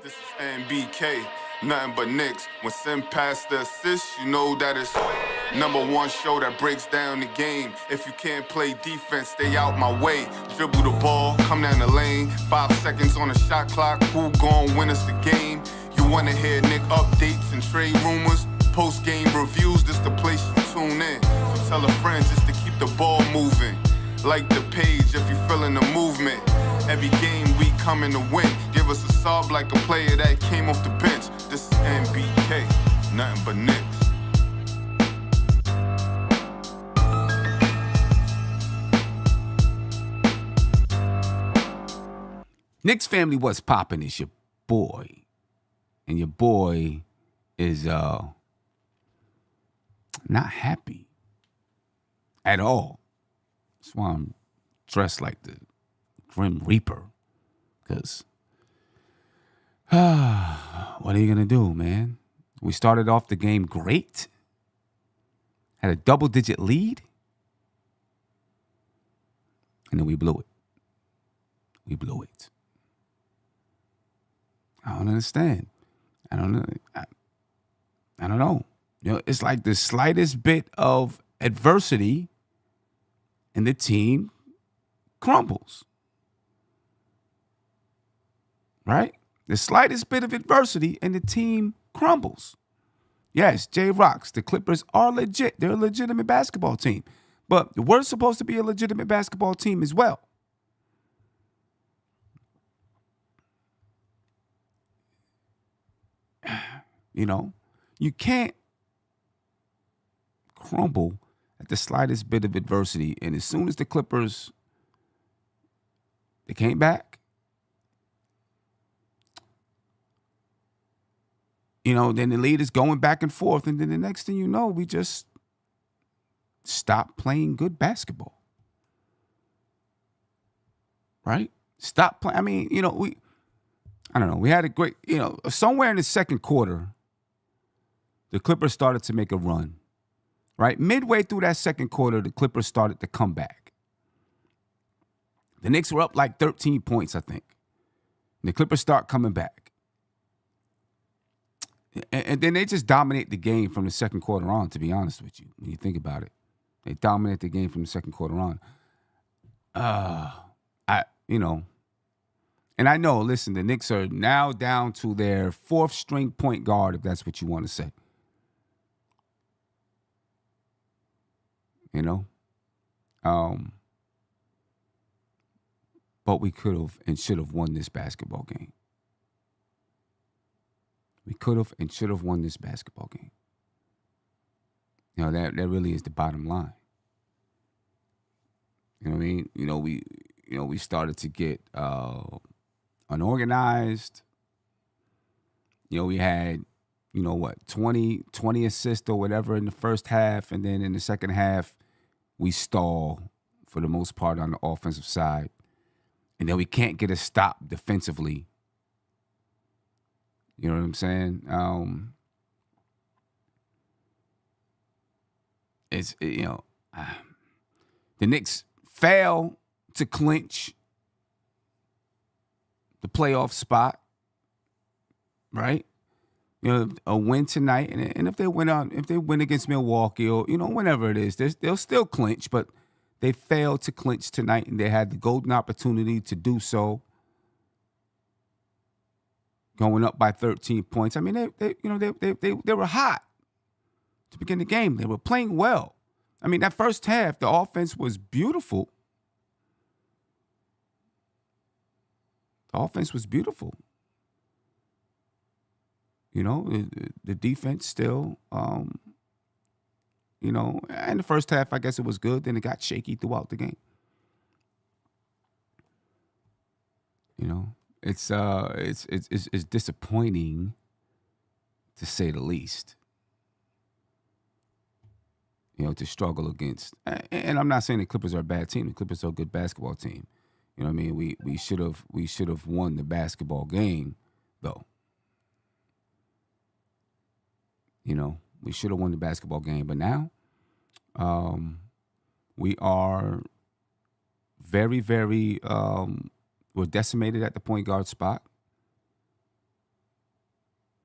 This is NBK, nothing but Knicks. When Sim passed the assist, you know that it's #1 show that breaks down the game. If you can't play defense, stay out my way. Dribble the ball, come down the lane. 5 seconds on the shot clock, who gon' win us the game? You wanna hear Nick updates and trade rumors? Postgame reviews, this the place you tune in. So tell a friend just to keep the ball moving. Like the page if you feeling the movement. Every game we coming to win. Give us a sub like a player that came off the bench. This is NBK, nothing but Knicks. Knicks family, what's poppin'? Is your boy. And your boy is not happy at all. That's why I'm dressed like the Grim Reaper. Because, what are you going to do, man? We started off the game great. Had a double-digit lead. And then we blew it. We blew it. I don't understand. I don't know. I don't know. You know, it's like the slightest bit of adversity and the team crumbles. Right? The slightest bit of adversity and the team crumbles. Yes, J-Rocks, the Clippers are legit. They're a legitimate basketball team. But we're supposed to be a legitimate basketball team as well. You know, you can't crumble at the slightest bit of adversity. And as soon as the Clippers, they came back, you know, then the lead is going back and forth. And then the next thing you know, we just stop playing good basketball. Right? Stop playing. I mean, you know, I don't know. We had a great, you know, somewhere in the second quarter, the Clippers started to make a run, right? Midway through that second quarter, the Clippers started to come back. The Knicks were up like 13 points, I think. And the Clippers start coming back. And then they just dominate the game from the second quarter on, to be honest with you, when you think about it. They dominate the game from the second quarter on. And I know, listen, the Knicks are now down to their 4th string point guard, if that's what you want to say. You know? But we could have and should have won this basketball game. We could have and should have won this basketball game. You know, that really is the bottom line. You know what I mean? We started to get unorganized. You know, we had, 20 assists or whatever in the first half. And then in the second half, we stall for the most part on the offensive side. And then we can't get a stop defensively. You know what I'm saying? The Knicks fail to clinch the playoff spot, right? You know, a win tonight, and if they win against Milwaukee or whenever it is, they'll still clinch. But they failed to clinch tonight, and they had the golden opportunity to do so. Going up by 13 points. I mean, they were hot to begin the game. They were playing well. I mean, that first half, the offense was beautiful. The offense was beautiful. The defense still, and the first half, I guess it was good. Then it got shaky throughout the game. It's disappointing, to say the least. To struggle against, and I'm not saying the Clippers are a bad team. The Clippers are a good basketball team. You know what I mean? We should have won the basketball game, though. We should have won the basketball game, but now, we are very, very. We're decimated at the point guard spot.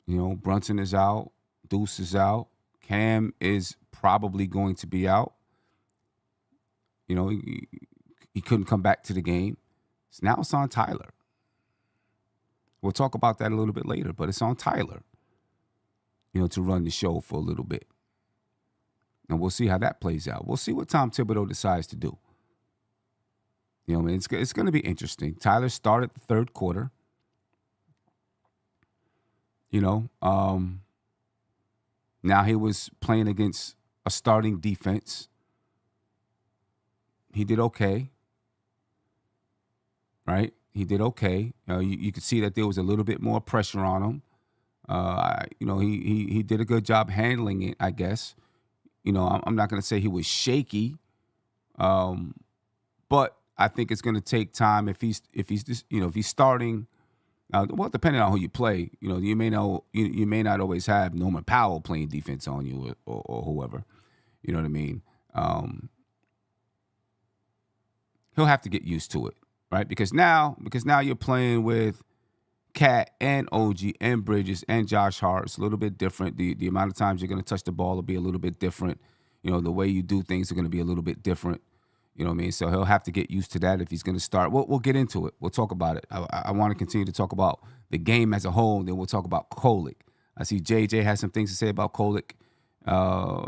Brunson is out. Deuce is out. Cam is probably going to be out. He couldn't come back to the game. So now it's on Tyler. We'll talk about that a little bit later, but it's on Tyler, to run the show for a little bit. And we'll see how that plays out. We'll see what Tom Thibodeau decides to do. It's going to be interesting. Tyler started the third quarter. Now he was playing against a starting defense. He did okay. Right? He did okay. You could see that there was a little bit more pressure on him. He did a good job handling it, I guess. I'm not going to say he was shaky, but I think it's going to take time if he's starting. Depending on who you play, you may not always have Norman Powell playing defense on you or whoever. You know what I mean? He'll have to get used to it, right? Because now you're playing with Cat and OG and Bridges and Josh Hart. It's a little bit different. The amount of times you're going to touch the ball will be a little bit different. The way you do things are going to be a little bit different. You know what I mean? So he'll have to get used to that if he's going to start. We'll get into it. We'll talk about it. I want to continue to talk about the game as a whole, and then we'll talk about Kolek. I see JJ has some things to say about Kolek. I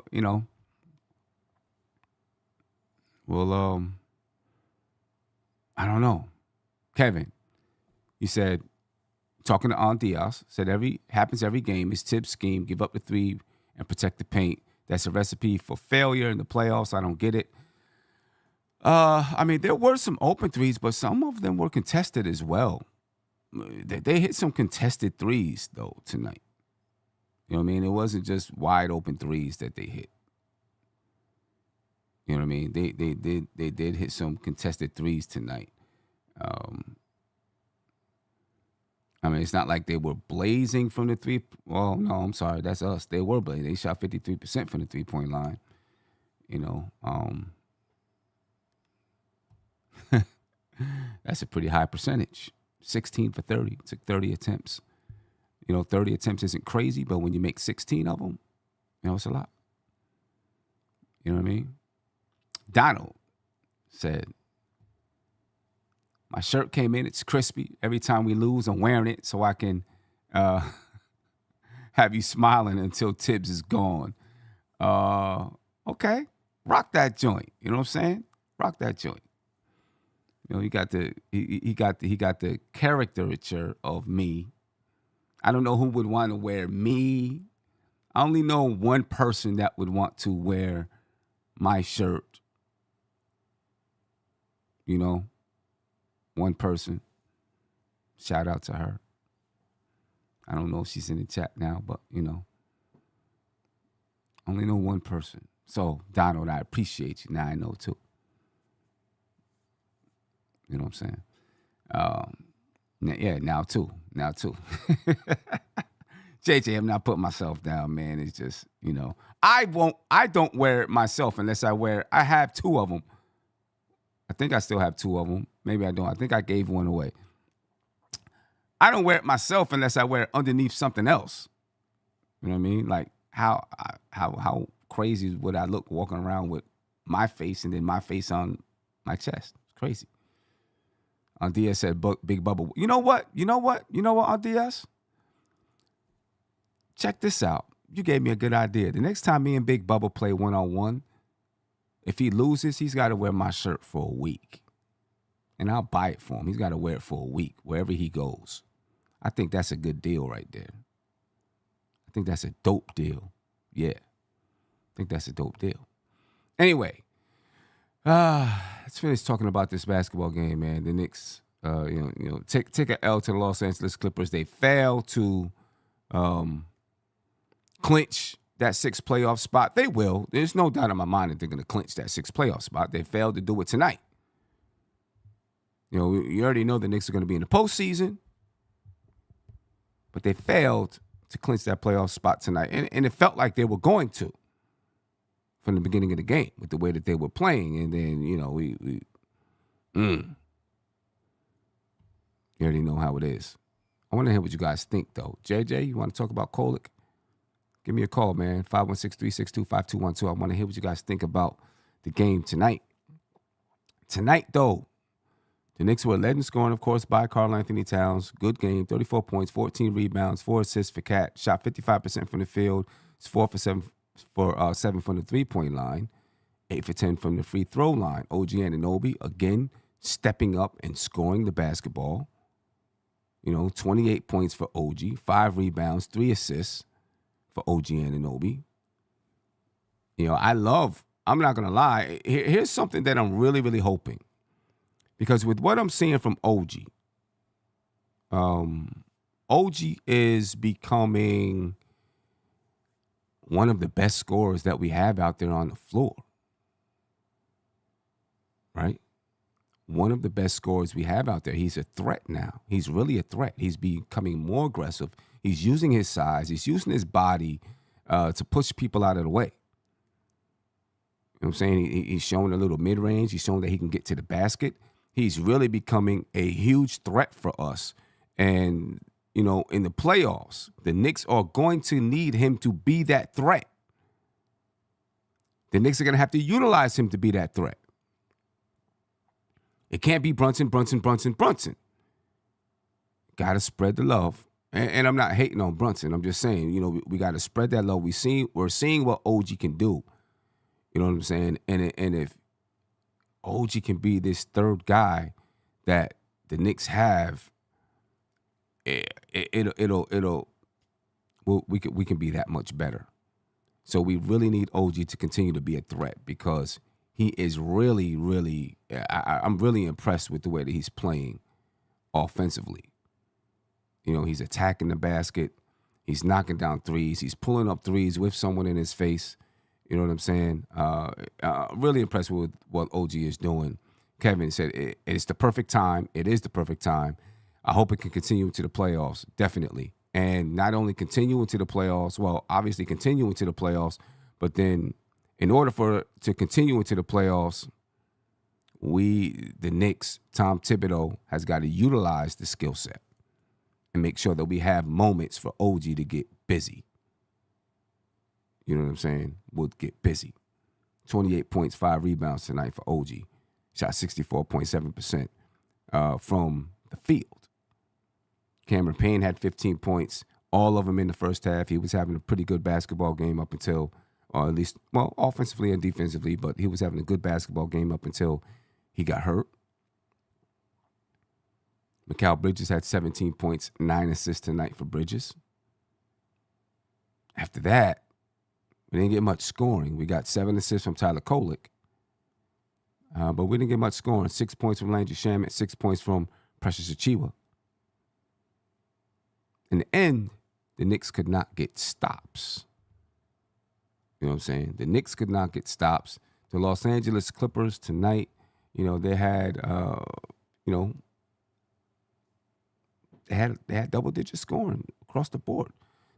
don't know. Kevin, he said, talking to Aunt Diaz, said happens every game. It's Tibbs' scheme. Give up the three and protect the paint. That's a recipe for failure in the playoffs. I don't get it. There were some open threes, but some of them were contested as well. They hit some contested threes, though, tonight. You know what I mean? It wasn't just wide open threes that they hit. You know what I mean? They did hit some contested threes tonight. It's not like they were blazing from the three. Well, no, I'm sorry. That's us. They were blazing. They shot 53% from the three-point line. That's a pretty high percentage. 16 for 30. Took 30 attempts. 30 attempts isn't crazy, but when you make 16 of them, it's a lot. You know what I mean? Donald said, my shirt came in. It's crispy. Every time we lose, I'm wearing it so I can have you smiling until Tibbs is gone. Okay. Rock that joint. You know what I'm saying? Rock that joint. He got the caricature of me. I don't know who would want to wear me. I only know one person that would want to wear my shirt. One person. Shout out to her. I don't know if she's in the chat now, but only know one person. So Donald, I appreciate you. Now I know too. You know what I'm saying? Now too. JJ, I'm not putting myself down, man. It's just, I don't wear it myself unless I have two of them. I think I still have two of them. Maybe I don't. I think I gave one away. I don't wear it myself unless I wear it underneath something else. You know what I mean? Like how crazy would I look walking around with my face and then my face on my chest? It's crazy. Aunt Diaz said, Big Bubba. You know what, Aunt Diaz? Check this out. You gave me a good idea. The next time me and Big Bubba play one-on-one, if he loses, he's got to wear my shirt for a week. And I'll buy it for him. He's got to wear it for a week, wherever he goes. I think that's a good deal right there. I think that's a dope deal. Yeah. I think that's a dope deal. Anyway, let's finish talking about this basketball game, man. The Knicks, take an L to the Los Angeles Clippers. They failed to clinch that sixth playoff spot. They will. There's no doubt in my mind that they're going to clinch that sixth playoff spot. They failed to do it tonight. You already know the Knicks are going to be in the postseason, but they failed to clinch that playoff spot tonight. And it felt like they were going to from the beginning of the game with the way that they were playing. And then, you already know how it is. I want to hear what you guys think, though. JJ, you want to talk about Kolek? Give me a call, man. 516-362-5212. I want to hear what you guys think about the game tonight. Tonight, though, the Knicks were led in scoring, of course, by Karl Anthony Towns. Good game, 34 points, 14 rebounds, 4 assists for Cat. Shot 55% from the field. It's 4 for 7 from the three-point line. 8 for 10 from the free throw line. OG Anunoby, again, stepping up and scoring the basketball. 28 points for OG, 5 rebounds, 3 assists for OG Anunoby. I'm not going to lie. Here's something that I'm really, really hoping. Because with what I'm seeing from OG, OG is becoming one of the best scorers that we have out there on the floor. Right? One of the best scorers we have out there. He's a threat now. He's really a threat. He's becoming more aggressive. He's using his size. He's using his body to push people out of the way. You know what I'm saying? He's showing a little mid-range. He's showing that he can get to the basket. He's really becoming a huge threat for us. And, in the playoffs, the Knicks are going to need him to be that threat. The Knicks are going to have to utilize him to be that threat. It can't be Brunson. Got to spread the love. And I'm not hating on Brunson. I'm just saying, we got to spread that love. We're seeing what OG can do. You know what I'm saying? And if OG can be this third guy that the Knicks have, we can be that much better. So we really need OG to continue to be a threat because he is really, really. I'm really impressed with the way that he's playing offensively. He's attacking the basket. He's knocking down threes. He's pulling up threes with someone in his face. You know what I'm saying? Really impressed with what OG is doing. Kevin said it's the perfect time. It is the perfect time. I hope it can continue into the playoffs, definitely. And not only continue into the playoffs, well, obviously continue into the playoffs, but then in order for it to continue into the playoffs, the Knicks, Tom Thibodeau, has got to utilize the skill set and make sure that we have moments for OG to get busy. You know what I'm saying? We'll get busy. 28 points, 5 rebounds tonight for OG. Shot 64.7% from the field. Cameron Payne had 15 points, all of them in the first half. He was having a pretty good basketball game up until, or at least, well, offensively and defensively, but he was having a good basketball game up until he got hurt. Mikal Bridges had 17 points, 9 assists tonight for Bridges. After that, we didn't get much scoring. We got 7 assists from Tyler Kolek, but we didn't get much scoring. 6 points from Landry Shamet, 6 points from Precious Achiuwa. In the end, the Knicks could not get stops. You know what I'm saying? The Knicks could not get stops. The Los Angeles Clippers tonight, they had, they had double-digit scoring across the board.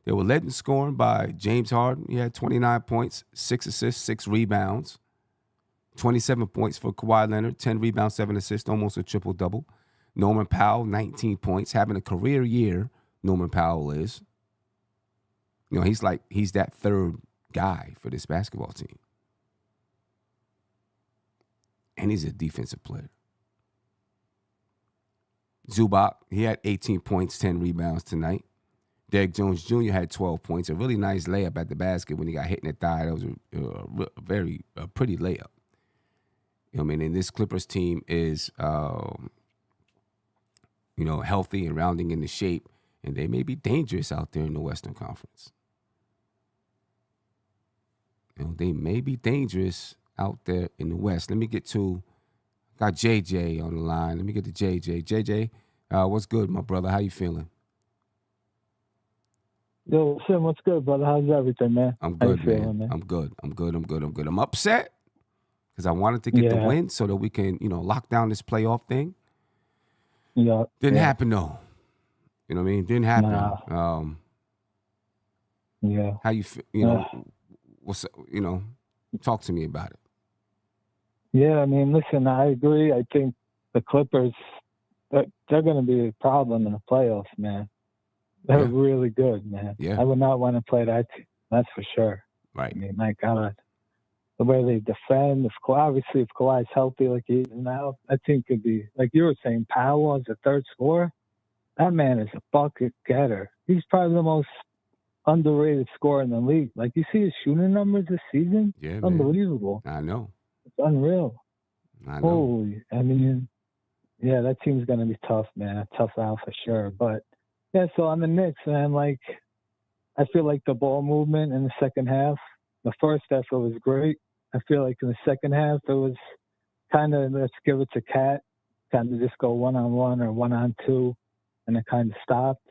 They were led in scoring by James Harden. He had 29 points, 6 assists, 6 rebounds. 27 points for Kawhi Leonard, 10 rebounds, 7 assists, almost a triple-double. Norman Powell, 19 points, having a career year. Norman Powell is. He's that third guy for this basketball team. And he's a defensive player. Zubac, he had 18 points, 10 rebounds tonight. Derrick Jones Jr. had 12 points. A really nice layup at the basket when he got hit in the thigh. That was a very pretty layup. And this Clippers team is, healthy and rounding into shape. And they may be dangerous out there in the Western Conference. They may be dangerous out there in the West. Got JJ on the line. Let me get to JJ. JJ, what's good, my brother? How you feeling? Yo, Sim, what's good, brother? How's everything, man? I'm good, man. I'm good. I'm upset because I wanted to get the win so that we can, lock down this playoff thing. Yeah. Didn't happen, though. You know what I mean? Didn't happen. Nah. How you feel? What's talk to me about it. Yeah, I mean, listen, I agree. I think the Clippers, they're going to be a problem in the playoffs, man. They're Yeah. really good, man. Yeah. I would not want to play that team. That's for sure. Right. I mean, my God, the way they defend. If Kawhi's healthy like he is now, that team could be like you were saying. Powell as a third scorer. That man is a bucket getter. He's probably the most underrated scorer in the league. Like you see his shooting numbers this season, Yeah, man. unbelievable. I know. It's unreal. I know. Holy, I mean, yeah, that team's gonna be tough, man. Tough out for sure. But yeah, so on the Knicks, man, like I feel like the ball movement in the second half. The first half it was great. I feel like in the second half it was kind of let's give it to Cat, kind of just go 1-on-1 or 1-on-2, and it kind of stopped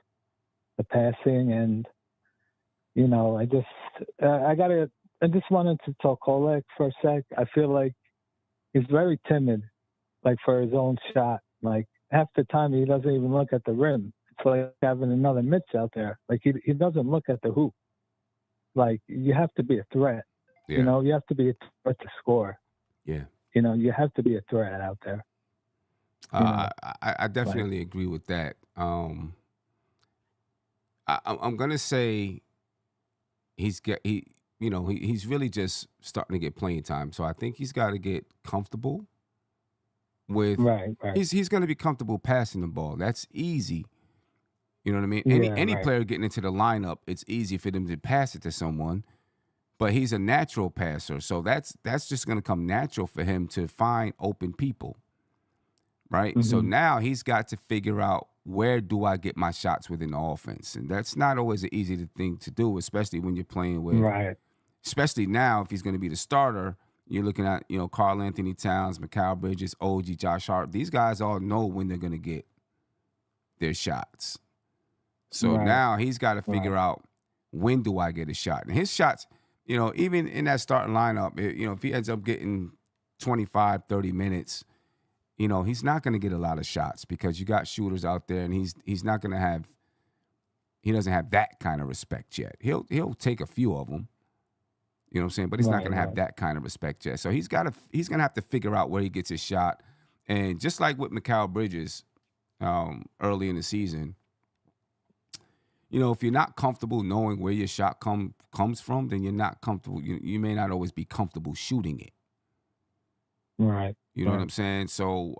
the passing. And you know, I just wanted to talk Kolek for a sec. I feel like he's very timid, like for his own shot. Like half the time he doesn't even look at the rim. It's like having another Mitch out there. Like he doesn't look at the hoop. Like you have to be a threat. Yeah. You know, you have to be a threat to score. Yeah. You know, you have to be a threat out there. I definitely agree with that. I'm gonna say he's really just starting to get playing time. So I think he's got to get comfortable with. Right. He's going to be comfortable passing the ball. That's easy. You know what I mean? Yeah, Any right. player getting into the lineup, it's easy for them to pass it to someone. But he's a natural passer, so that's just going to come natural for him to find open people, right? Mm-hmm. So now he's got to figure out where do I get my shots within the offense, and that's not always an easy thing to do, especially when you're playing with. Right. Especially now, if he's going to be the starter, you're looking at Karl Anthony Towns, Mikal Bridges, OG, Josh Hart. These guys all know when they're going to get their shots. So Right. now he's got to figure out when do I get a shot, and his shots. Even in that starting lineup, if he ends up getting 25, 30 minutes, he's not going to get a lot of shots because you got shooters out there, and he's not going to have. He doesn't have that kind of respect yet. He'll take a few of them, you know what I'm saying, but he's not going to have that kind of respect yet. So he's going to have to figure out where he gets his shot, and just like with Mikal Bridges, early in the season. If you're not comfortable knowing where your shot comes from, then you're not comfortable. You may not always be comfortable shooting it. Right. You know what I'm saying? So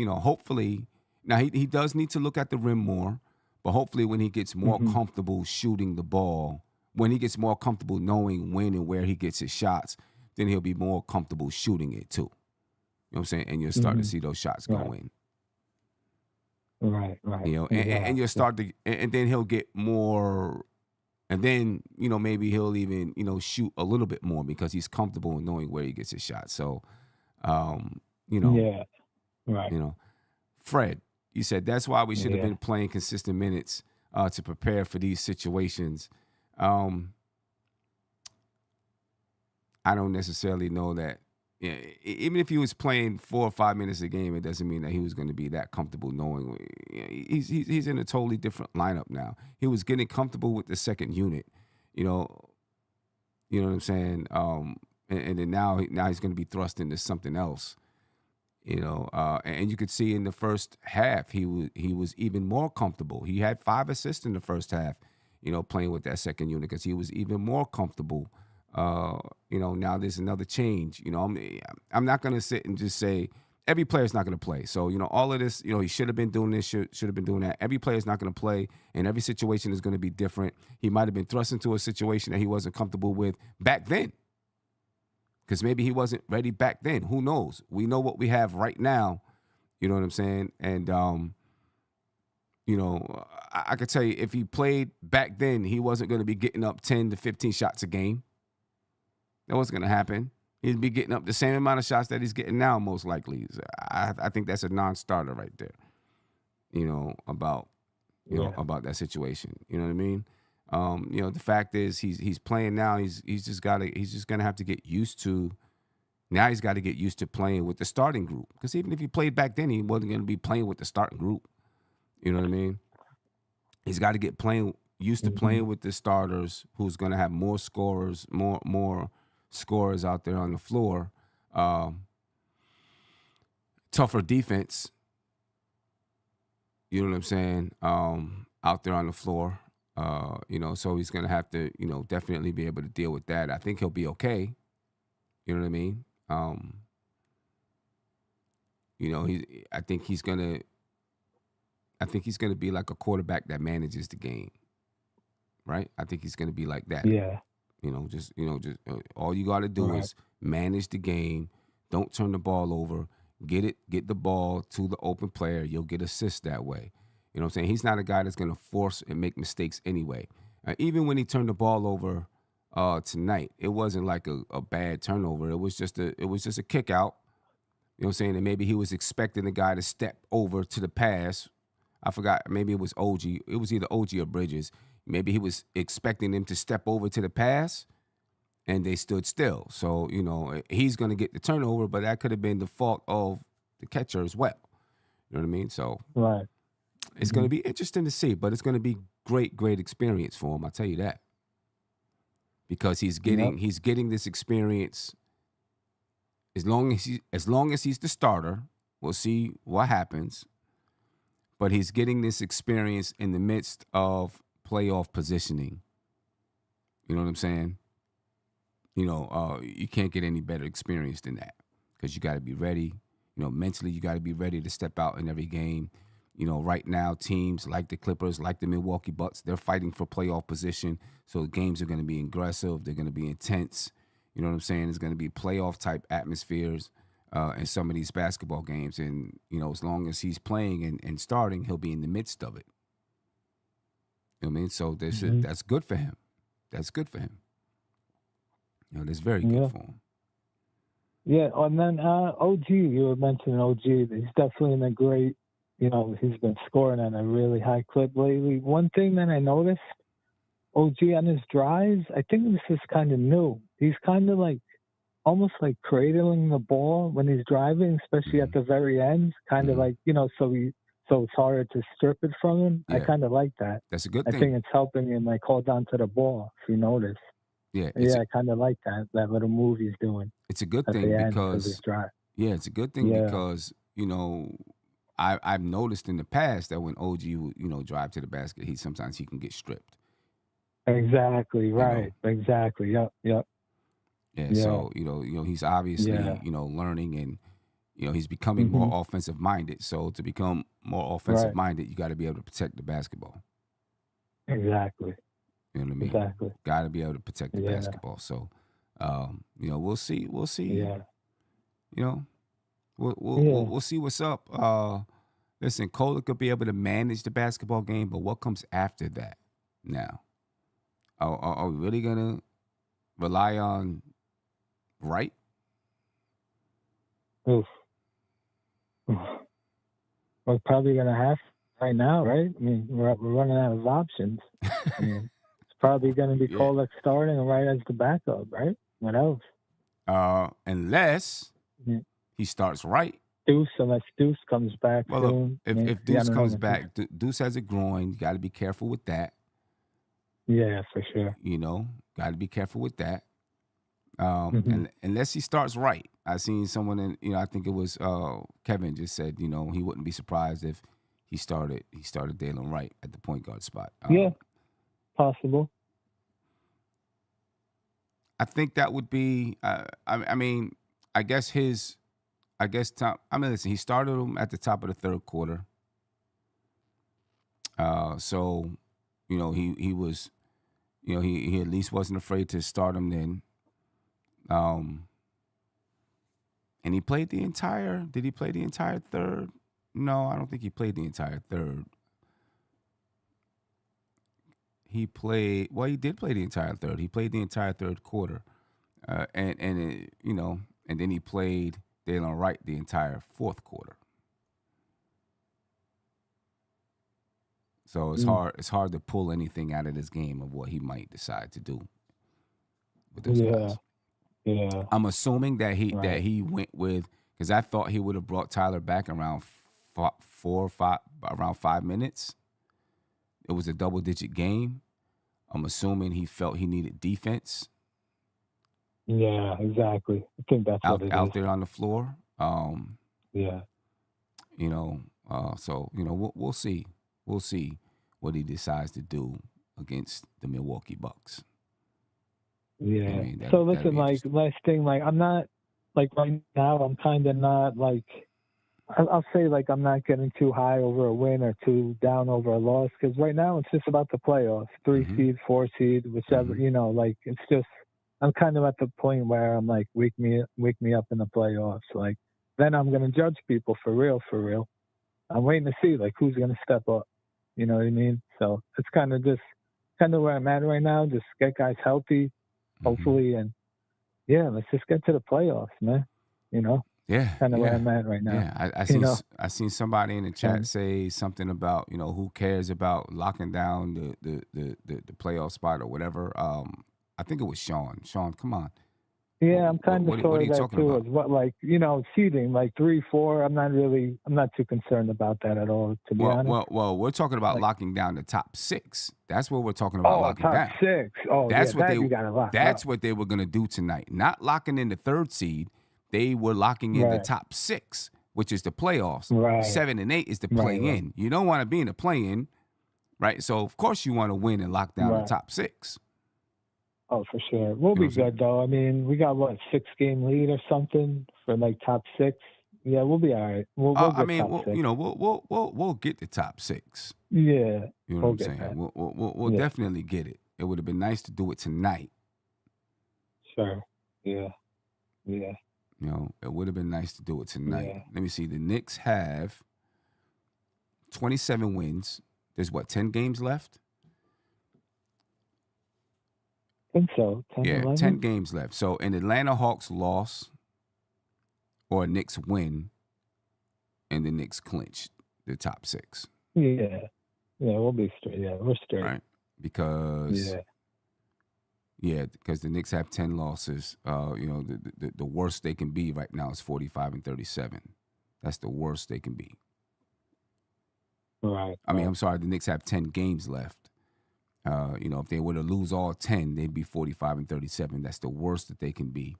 hopefully, now he does need to look at the rim more, but hopefully when he gets more comfortable shooting the ball, when he gets more comfortable knowing when and where he gets his shots, then he'll be more comfortable shooting it too. You know what I'm saying? And you'll start to see those shots go in. Right. And you'll start to, and then he'll get more, and then, maybe he'll even, shoot a little bit more because he's comfortable in knowing where he gets his shot. So, Yeah. Right. Fred, you said that's why we should have been playing consistent minutes to prepare for these situations. I don't necessarily know that. Yeah, even if he was playing 4 or 5 minutes a game, it doesn't mean that he was going to be that comfortable knowing. He's in a totally different lineup now. He was getting comfortable with the second unit, you know what I'm saying? And then now he's going to be thrust into something else, and you could see in the first half he was even more comfortable. He had 5 assists in the first half, playing with that second unit because he was even more comfortable. Now there's another change. I'm not going to sit and just say every player's not going to play. So, all of this, he should have been doing this, should have been doing that. Every player's not going to play, and every situation is going to be different. He might have been thrust into a situation that he wasn't comfortable with back then because maybe he wasn't ready back then. Who knows? We know what we have right now. You know what I'm saying? And, I could tell you if he played back then, he wasn't going to be getting up 10 to 15 shots a game. That wasn't going to happen. He'd be getting up the same amount of shots that he's getting now, most likely. I think that's a non-starter right there. About that situation. You know what I mean? The fact is he's playing now. He's just gonna have to get used to. Now he's got to get used to playing with the starting group. Because even if he played back then, he wasn't going to be playing with the starting group. You know what I mean? He's got to get used to playing with the starters, who's going to have more scorers, more scorers out there on the floor, tougher defense, you know what I'm saying, out there on the floor. So he's gonna have to, definitely be able to deal with that. I think he'll be okay. You know what I mean? He I think he's gonna be like a quarterback that manages the game, right? I think he's gonna be like that. Yeah. Just all you got to do Right. is manage the game. Don't turn the ball over. Get the ball to the open player. You'll get assists that way. You know what I'm saying? He's not a guy that's going to force and make mistakes anyway. Even when he turned the ball over tonight, it wasn't like a bad turnover. It was just a kick out. You know what I'm saying? And maybe he was expecting the guy to step over to the pass. I forgot. Maybe it was OG. It was either OG or Bridges. Maybe he was expecting them to step over to the pass, and they stood still. So, he's going to get the turnover, but that could have been the fault of the catcher as well. You know what I mean? So Right. it's going to be interesting to see, but it's going to be great experience for him. I'll tell you that. Because he's getting this experience as long as he's the starter. We'll see what happens. But he's getting this experience in the midst of playoff positioning. You know what I'm saying? You can't get any better experience than that because you got to be ready. Mentally, you got to be ready to step out in every game. Right now, teams like the Clippers, like the Milwaukee Bucks, they're fighting for playoff position. So the games are going to be aggressive. They're going to be intense. You know what I'm saying? It's going to be playoff type atmospheres in some of these basketball games. And, as long as he's playing and starting, he'll be in the midst of it. You know what I mean? So that's good for him. That's good for him. That's very good for him. Yeah, and then OG, you were mentioning OG. He's definitely in a great, he's been scoring at a really high clip lately. One thing that I noticed, OG on his drives, I think this is kind of new. He's kind of like, almost like cradling the ball when he's driving, especially at the very end, kind of like, so it's harder to strip it from him. Yeah. I kind of like that. That's a good thing. I think it's helping him like hold on to the ball, if you notice. Yeah, I kind of like that little move he's doing. It's a good at thing the end because his drive. Yeah, it's a good thing because I've noticed in the past that when OG would drive to the basket, sometimes he can get stripped. Exactly right. Exactly. Yep. Yeah. So he's obviously learning and he's becoming more offensive minded. So to become more offensive minded, you got to be able to protect the basketball. Exactly. You know what I mean? Exactly. Got to be able to protect the basketball. So, we'll see. We'll see. Yeah. We'll see what's up. Listen, Kolek could be able to manage the basketball game, but what comes after that? Now, are we really gonna rely on Wright? Oof. We're probably gonna have right now, right? I mean, we're running out of options. I mean, it's probably gonna be Kolek starting and Wright as the backup, right? What else? Unless he starts Wright. Unless Deuce comes back soon. If Deuce comes back, Deuce has a groin. You got to be careful with that. Yeah, for sure. Got to be careful with that. And unless he starts Wright. I seen someone I think it was Kevin just said, he wouldn't be surprised if he started Dalen Wright at the point guard spot. Yeah, possible. I think that would be. Listen, he started him at the top of the third quarter. So, he was, he at least wasn't afraid to start him then. And he played the entire. Did he play the entire third? No, I don't think he played the entire third. He did play the entire third. He played the entire third quarter, and then he played Dalen Wright the entire fourth quarter. So it's hard to pull anything out of this game of what he might decide to do with those guys. Yeah. I'm assuming that he went with, because I thought he would have brought Tyler back around 5 minutes. It was a double-digit game. I'm assuming he felt he needed defense. Yeah, exactly. I think that's what it is. Out there on the floor. Yeah. So we'll see. We'll see what he decides to do against the Milwaukee Bucks. Yeah. I mean, So that'll listen, be like interesting. last thing, like I'm not like right now. I'm kind of not like I'll say like I'm not getting too high over a win or too down over a loss because right now it's just about the playoffs, 3 seed, 4 seed, whichever Like it's just I'm kind of at the point where I'm like wake me up in the playoffs. Like then I'm gonna judge people for real, for real. I'm waiting to see like who's gonna step up. You know what I mean? So it's kind of where I'm at right now. Just get guys healthy, hopefully, and yeah, let's just get to the playoffs, man. You know, Yeah, kind of where yeah, I'm at right now. yeah. I You seen know, I seen somebody in the chat and say something about who cares about locking down the playoff spot or whatever. I think it was Sean. Sean, come on. yeah, I'm kind of What sort are of you that talking too. about? Is what like seeding like 3, 4. I'm not too concerned about that at all, to be honest. Well, we're talking about Like, locking down the top 6. That's what we're talking about oh, locking top down. 6. Oh, yeah, That's what that they you gotta lock that's up. what they were gonna do tonight. Not locking in the 3rd seed. They were locking in the Right, top 6, which is the playoffs. right, 7 and 8 is the play right, in. You don't want to be in the play in, right? So of course you want to win and lock down the right. top 6. Oh, for sure. We'll You know be what I'm saying? good though. I mean, we got what 6-game lead or something for like top 6. Yeah, we'll be all right. We'll I get mean, top 6. we'll get the top 6. Yeah, You know what we'll I'm get saying? that. We'll Yeah, definitely get it. It would have been nice to do it tonight. sure. Yeah, yeah, It would have been nice to do it tonight. yeah. Let me see. The Knicks have 27 wins. There's 10 games left? I think so. 10, Yeah, 10 11. games left. So an Atlanta Hawks loss or a Knicks win and the Knicks clinch the top 6. Yeah, yeah. We'll be straight. Yeah, we're straight. Right? Because because the Knicks have 10 losses. The worst they can be right now is 45 and 37. That's the worst they can be. Right. I mean, I'm sorry, the Knicks have 10 games left. If they were to lose all 10, they'd be 45 and 37. That's the worst that they can be.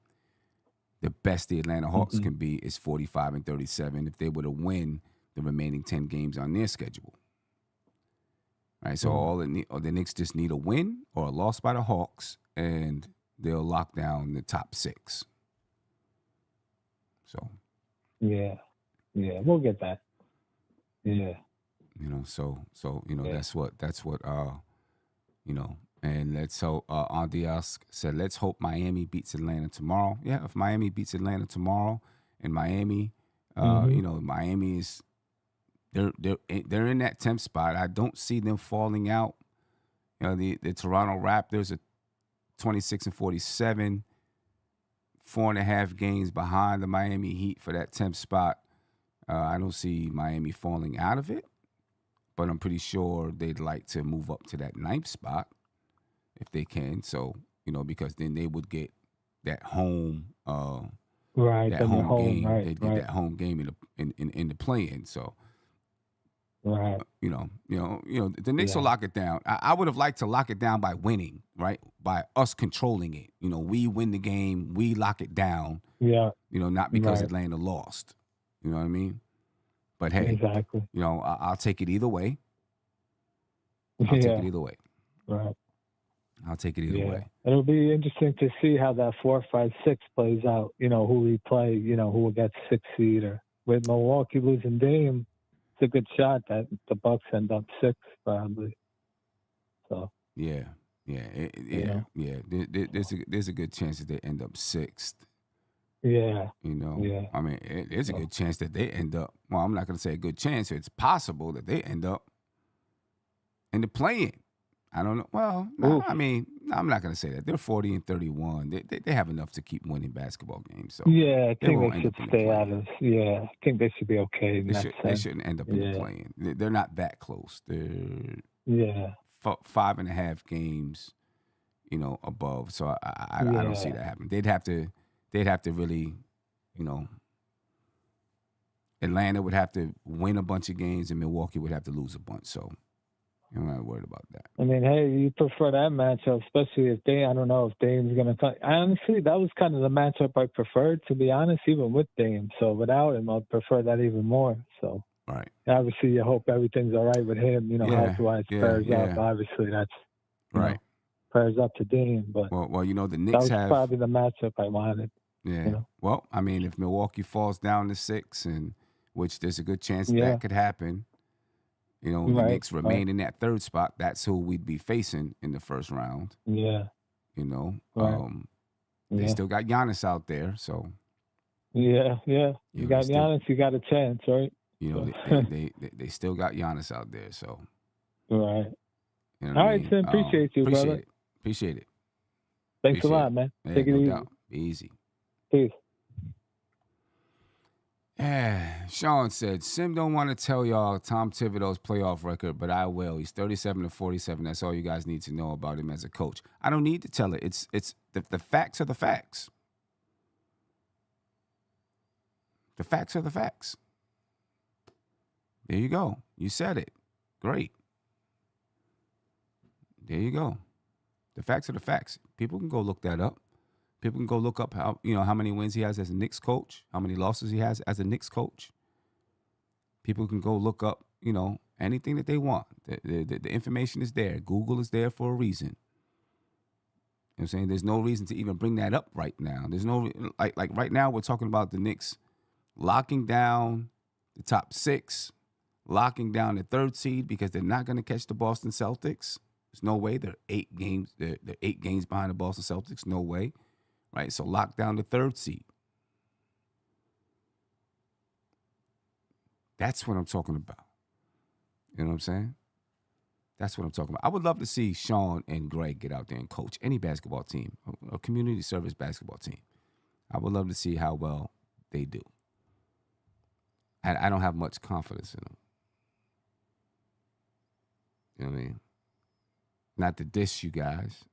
The best the Atlanta Hawks can be is 45 and 37 if they were to win the remaining 10 games on their schedule. Right? So the Knicks just need a win or a loss by the Hawks, and they'll lock down the top 6. So Yeah, we'll get that. Yeah. That's what and let's hope Andias said let's hope Miami beats Atlanta tomorrow. Yeah, if Miami beats Atlanta tomorrow and Miami Miami is they're in that 10th spot. I don't see them falling out. The Toronto Raptors are 26 and 47, 4.5 games behind the Miami Heat for that 10th spot. I don't see Miami falling out of it, but I'm pretty sure they'd like to move up to that 9th spot if they can. So, because then they would get that home Right. that Then you're home home. game. Right. They'd get that home game in the play-in. So, Right. the Knicks will Yeah. lock it down. I would have liked to lock it down by winning, right? By us controlling it. We win the game, we lock it down. Yeah. Not because Right. Atlanta lost. You know what I mean? But hey, Exactly. I'll take it either way. I'll take it either way. Right. I'll take it either Yeah. way. It'll be interesting to see how that 4, 5, 6 plays out. Who we play. Who will get 6 seed or with Milwaukee losing Dame. It's a good shot that the Bucks end up 6 probably. So. Yeah. There's a good chance that they end up 6th. Yeah. Yeah. I mean, there's a good chance that they end up. Well, I'm not going to say a good chance. It's possible that they end up in the play-in. I don't know. Well, no, I mean, I'm not going to say that. They're 40 and 31. They have enough to keep winning basketball games. So yeah, I they think won't they end should up in the stay out play-in. of. Yeah, I think they should be okay in that They sense. shouldn't end up in the play-in. They're not that close. They're 5.5 games, above. So I don't see that happening. They'd have to really, Atlanta would have to win a bunch of games and Milwaukee would have to lose a bunch. So I'm not worried about that. I mean, hey, you prefer that matchup, especially if I don't know if Dame's going to come. Honestly, that was kind of the matchup I preferred, to be honest, even with Dame. So without him, I'd prefer that even more. So right. Obviously, you hope everything's all right with him, health-wise, spurs up. Obviously, that's Right. Prayers up to Dame, but Well, the that Knicks was have. probably the matchup I wanted. Yeah. Well, I mean, if Milwaukee falls down to 6, and which there's a good chance Yeah. that could happen, the Right. Knicks remain in that third spot. That's who we'd be facing in the first round. Yeah. Right. They Yeah. still got Giannis out there, so Yeah. You got they still, Giannis, you got a chance, right? they still got Giannis out there, so Right. you know what All I right, mean. Tim. Appreciate you, brother. Appreciate it. Thanks a lot, man. Yeah, Take it no easy. doubt. Be easy. Peace. Yeah, Sean said, Sim don't want to tell y'all Tom Thibodeau's playoff record, but I will. He's 37-47. That's all you guys need to know about him as a coach. I don't need to tell it. It's the facts are the facts. The facts are the facts. There you go. You said it. Great. There you go. The facts are the facts. People can go look that up. People can go look up how many wins he has as a Knicks coach, how many losses he has as a Knicks coach. People can go look up, anything that they want. The information is there. Google is there for a reason. You know what I'm saying? There's no reason to even bring that up right now. There's no, like right now we're talking about the Knicks locking down the top 6, locking down the 3rd seed because they're not going to catch the Boston Celtics. There's no way. They're 8 games. They're 8 games behind the Boston Celtics. No way. Right? So lock down the 3rd seed. That's what I'm talking about. You know what I'm saying? That's what I'm talking about. I would love to see Sean and Greg get out there and coach any basketball team, a community service basketball team. I would love to see how well they do. And I don't have much confidence in them. You know what I mean? Not to diss you guys.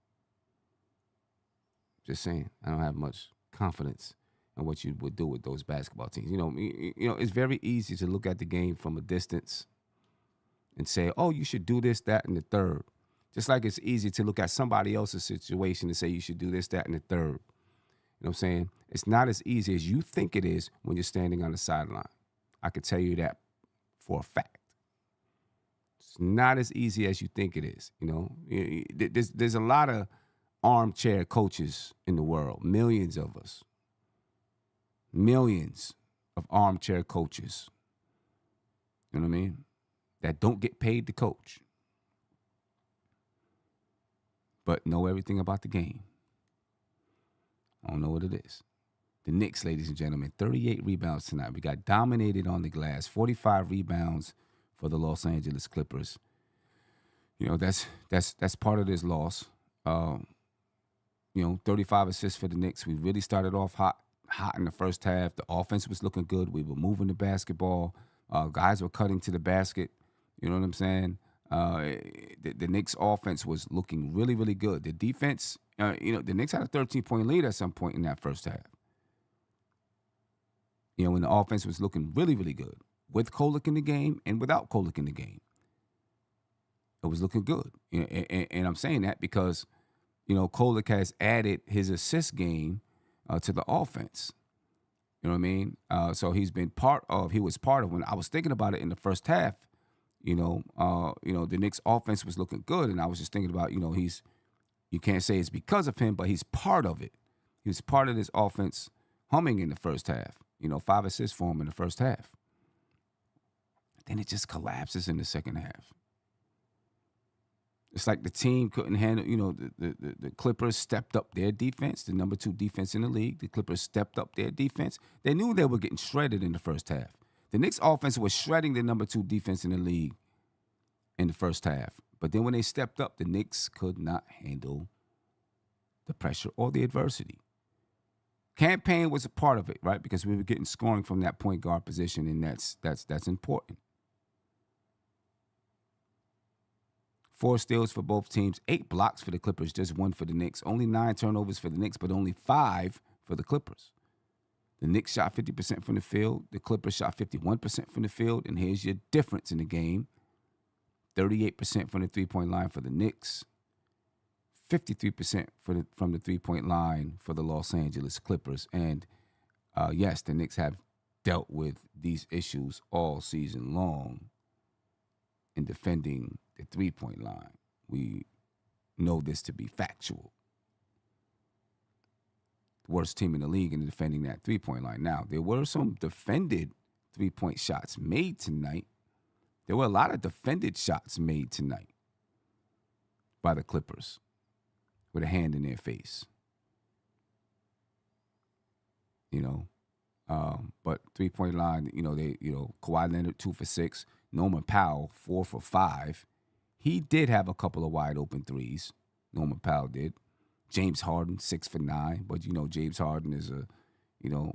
Just saying, I don't have much confidence in what you would do with those basketball teams. It's very easy to look at the game from a distance and say, oh, you should do this, that, and the third. Just like it's easy to look at somebody else's situation and say you should do this, that, and the third. You know what I'm saying? It's not as easy as you think it is when you're standing on the sideline. I could tell you that for a fact. It's not as easy as you think it is. There's a lot of armchair coaches in the world, millions of us. Millions of armchair coaches. You know what I mean? That don't get paid to coach, but know everything about the game. I don't know what it is. The Knicks, ladies and gentlemen, 38 rebounds tonight. We got dominated on the glass, 45 rebounds for the Los Angeles Clippers. That's part of this loss. 35 assists for the Knicks. We really started off hot in the first half. The offense was looking good. We were moving the basketball. Guys were cutting to the basket. You know what I'm saying? The Knicks offense was looking really, really good. The defense, the Knicks had a 13-point lead at some point in that first half. When the offense was looking really, really good. With Kolek in the game and without Kolek in the game. It was looking good. And I'm saying that because, Kolek has added his assist game to the offense. You know what I mean? So he was part of when I was thinking about it in the first half. The Knicks offense was looking good, and I was just thinking about, you can't say it's because of him, but he's part of it. He was part of this offense humming in the first half. 5 assists for him in the first half. Then it just collapses in the second half. It's like the team couldn't handle, the Clippers stepped up their defense, the number 2 defense in the league. The Clippers stepped up their defense. They knew they were getting shredded in the first half. The Knicks offense was shredding the number 2 defense in the league in the first half. But then when they stepped up, the Knicks could not handle the pressure or the adversity. Payne was a part of it, right? Because we were getting scoring from that point guard position, and that's important. 4 steals for both teams, 8 blocks for the Clippers, just 1 for the Knicks. Only 9 turnovers for the Knicks, but only 5 for the Clippers. The Knicks shot 50% from the field. The Clippers shot 51% from the field. And here's your difference in the game. 38% from the three-point line for the Knicks. 53% from the three-point line for the Los Angeles Clippers. And yes, the Knicks have dealt with these issues all season long in defending the three-point line. We know this to be factual. The worst team in the league in defending that three-point line. Now, there were some defended three-point shots made tonight. There were a lot of defended shots made tonight by the Clippers with a hand in their face. But three-point line, Kawhi Leonard 2 for 6, Norman Powell 4 for 5. He did have a couple of wide open threes. Norman Powell did. James Harden 6 for 9, but James Harden is a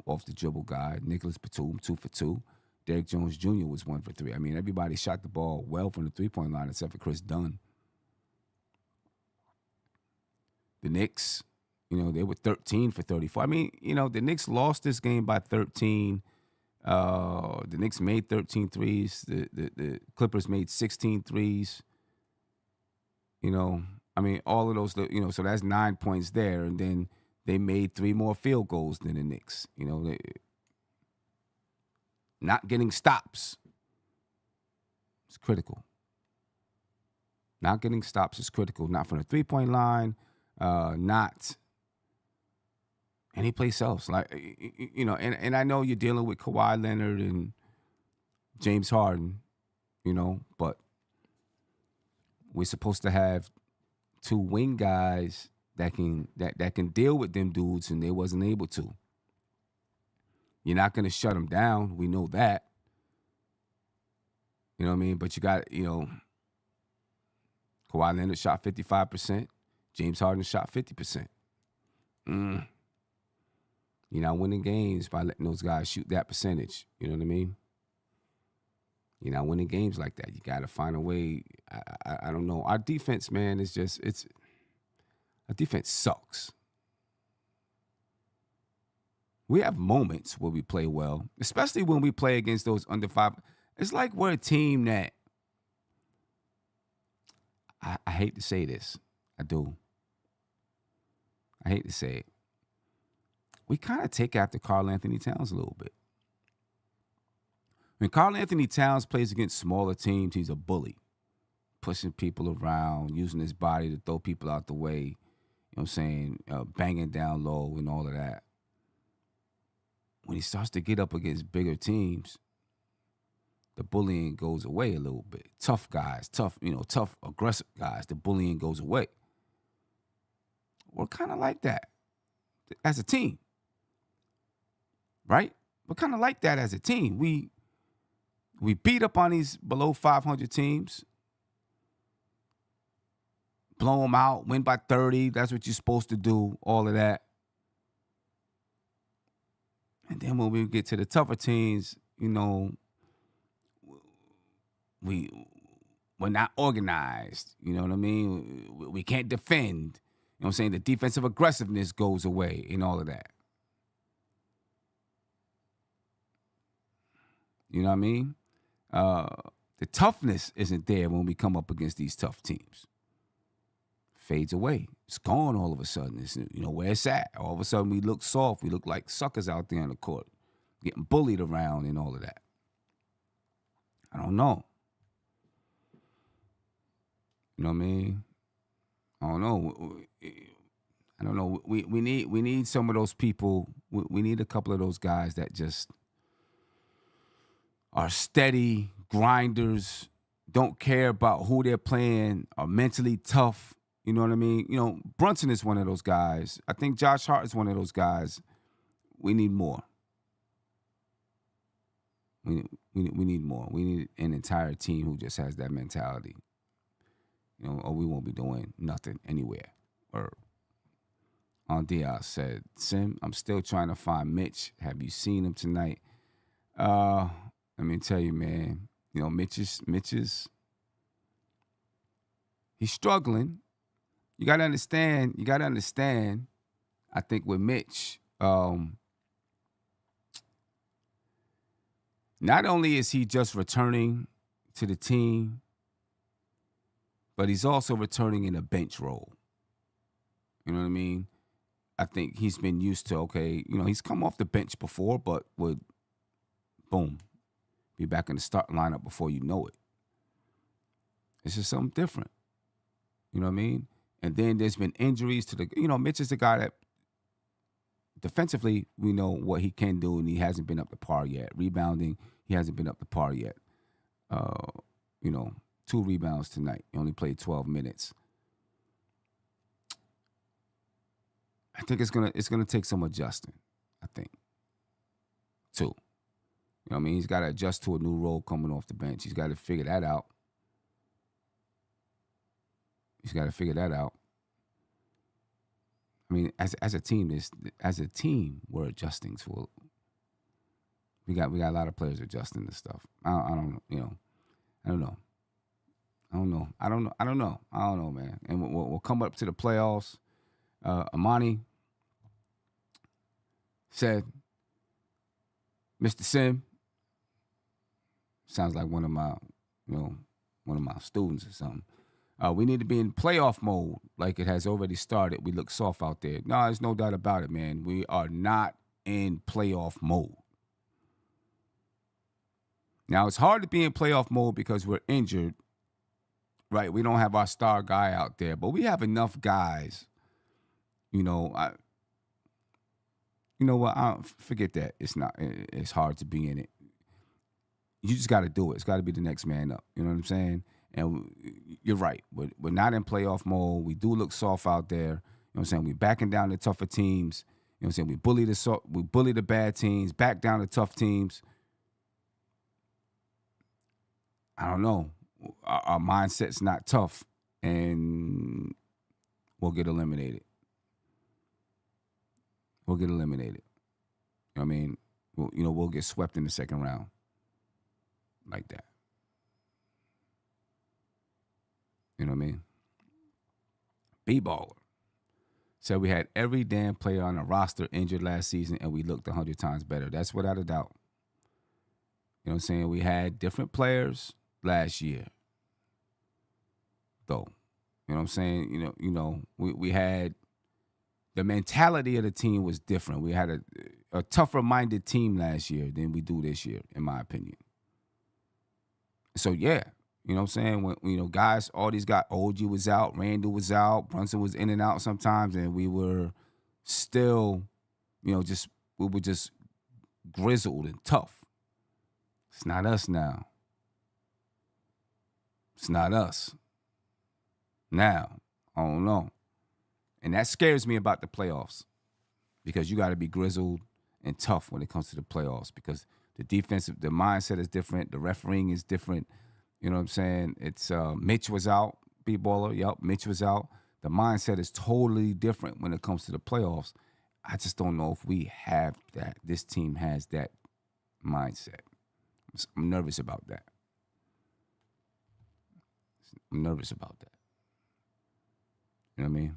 off the dribble guy. Nicholas Batum 2 for 2. Derrick Jones Jr. was 1 for 3. I mean, everybody shot the ball well from the three-point line except for Chris Dunn. The Knicks, they were 13 for 34. I mean, the Knicks lost this game by 13. The Knicks made 13 threes. The Clippers made 16 threes. I mean, all of those, so that's 9 points there. And then they made 3 more field goals than the Knicks. Not getting stops is critical. Not getting stops is critical. Not from the three-point line, not any place else. And I know you're dealing with Kawhi Leonard and James Harden, but we're supposed to have 2 wing guys that can deal with them dudes, and they wasn't able to. You're not going to shut them down. We know that. You know what I mean? But you got, Kawhi Leonard shot 55%. James Harden shot 50%. You're not winning games by letting those guys shoot that percentage. You know what I mean? You're not winning games like that. You got to find a way. I don't know. Our defense, man, is just, our defense sucks. We have moments where we play well, especially when we play against those under 5. It's like we're a team that, I hate to say this. I do. I hate to say it. We kind of take after Karl Anthony Towns a little bit. When Karl Anthony Towns plays against smaller teams, he's a bully, pushing people around, using his body to throw people out the way, you know what I'm saying, banging down low and all of that. When he starts to get up against bigger teams, the bullying goes away a little bit. Tough guys, tough, aggressive guys, the bullying goes away. We're kind of like that as a team, right? We're kind of like that as a team. We beat up on these below 500 teams, blow them out, win by 30. That's what you're supposed to do, all of that. And then when we get to the tougher teams, we're not organized. You know what I mean? We can't defend. You know what I'm saying? The defensive aggressiveness goes away and all of that. You know what I mean? The toughness isn't there when we come up against these tough teams. Fades away. It's gone all of a sudden. It's, where it's at. All of a sudden we look soft. We look like suckers out there on the court, getting bullied around and all of that. I don't know. You know what I mean? I don't know. We need some of those people. We need a couple of those guys that just are steady grinders, don't care about who they're playing, are mentally tough. You know what I mean? Brunson is one of those guys. I think Josh Hart is one of those guys. We need more. We need more. We need an entire team who just has that mentality. Or we won't be doing nothing anywhere. Or on Diaz said, Sim, I'm still trying to find Mitch. Have you seen him tonight? Let me tell you, man. Mitch is he's struggling. You gotta understand, I think with Mitch, not only is he just returning to the team, but he's also returning in a bench role. You know what I mean? I think he's been used to, he's come off the bench before, but would, boom, be back in the starting lineup before you know it. It's just something different. You know what I mean? And then there's been injuries to Mitch is the guy that defensively we know what he can do, and he hasn't been up to par yet. Rebounding, he hasn't been up to par yet. 2 rebounds tonight. He only played 12 minutes. I think it's gonna take some adjusting. I think, too. You know what I mean? He's got to adjust to a new role coming off the bench. He's got to figure that out. I mean, as a team, we're adjusting to. We got a lot of players adjusting to stuff. I don't know, man. And we'll come up to the playoffs. Amani said, Mr. Sim, sounds like one of my students or something. We need to be in playoff mode like it has already started. We look soft out there. No, there's no doubt about it, man. We are not in playoff mode. Now, it's hard to be in playoff mode because we're injured, right? We don't have our star guy out there, but we have enough guys. Forget that. It's hard to be in it. You just got to do it. It's got to be the next man up. You know what I'm saying? And you're right. We're not in playoff mode. We do look soft out there. You know what I'm saying? We're backing down the tougher teams. You know what I'm saying? We bully the bad teams, back down the tough teams. I don't know. Our mindset's not tough, and we'll get eliminated. You know what I mean? We'll get swept in the second round like that. You know what I mean? B-baller said we had every damn player on the roster injured last season, and we looked 100 times better. That's without a doubt. You know what I'm saying? We had different players last year, though. You know what I'm saying? We had the mentality of the team was different. We had a tougher-minded team last year than we do this year, in my opinion. So, yeah. You know what I'm saying? When, guys, all these guys, OG was out, Randall was out, Brunson was in and out sometimes, and we were still, we were just grizzled and tough. It's not us now. It's not us. Now, I don't know. And that scares me about the playoffs because you got to be grizzled and tough when it comes to the playoffs because the mindset is different. The refereeing is different. You know what I'm saying? It's Mitch was out, B-baller. Yep, Mitch was out. The mindset is totally different when it comes to the playoffs. I just don't know if we have that. This team has that mindset. I'm nervous about that. You know what I mean?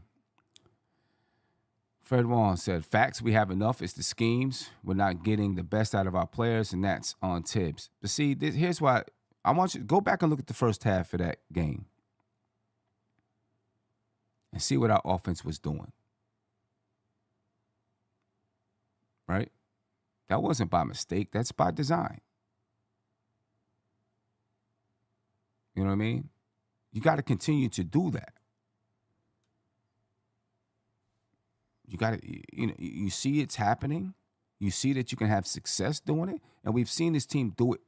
Fred Warren said, facts, we have enough. It's the schemes. We're not getting the best out of our players, and that's on Tibbs. But see, here's why. I want you to go back and look at the first half of that game and see what our offense was doing. Right? That wasn't by mistake. That's by design. You know what I mean? You got to continue to do that. You got to, you see it's happening. You see that you can have success doing it. And we've seen this team do it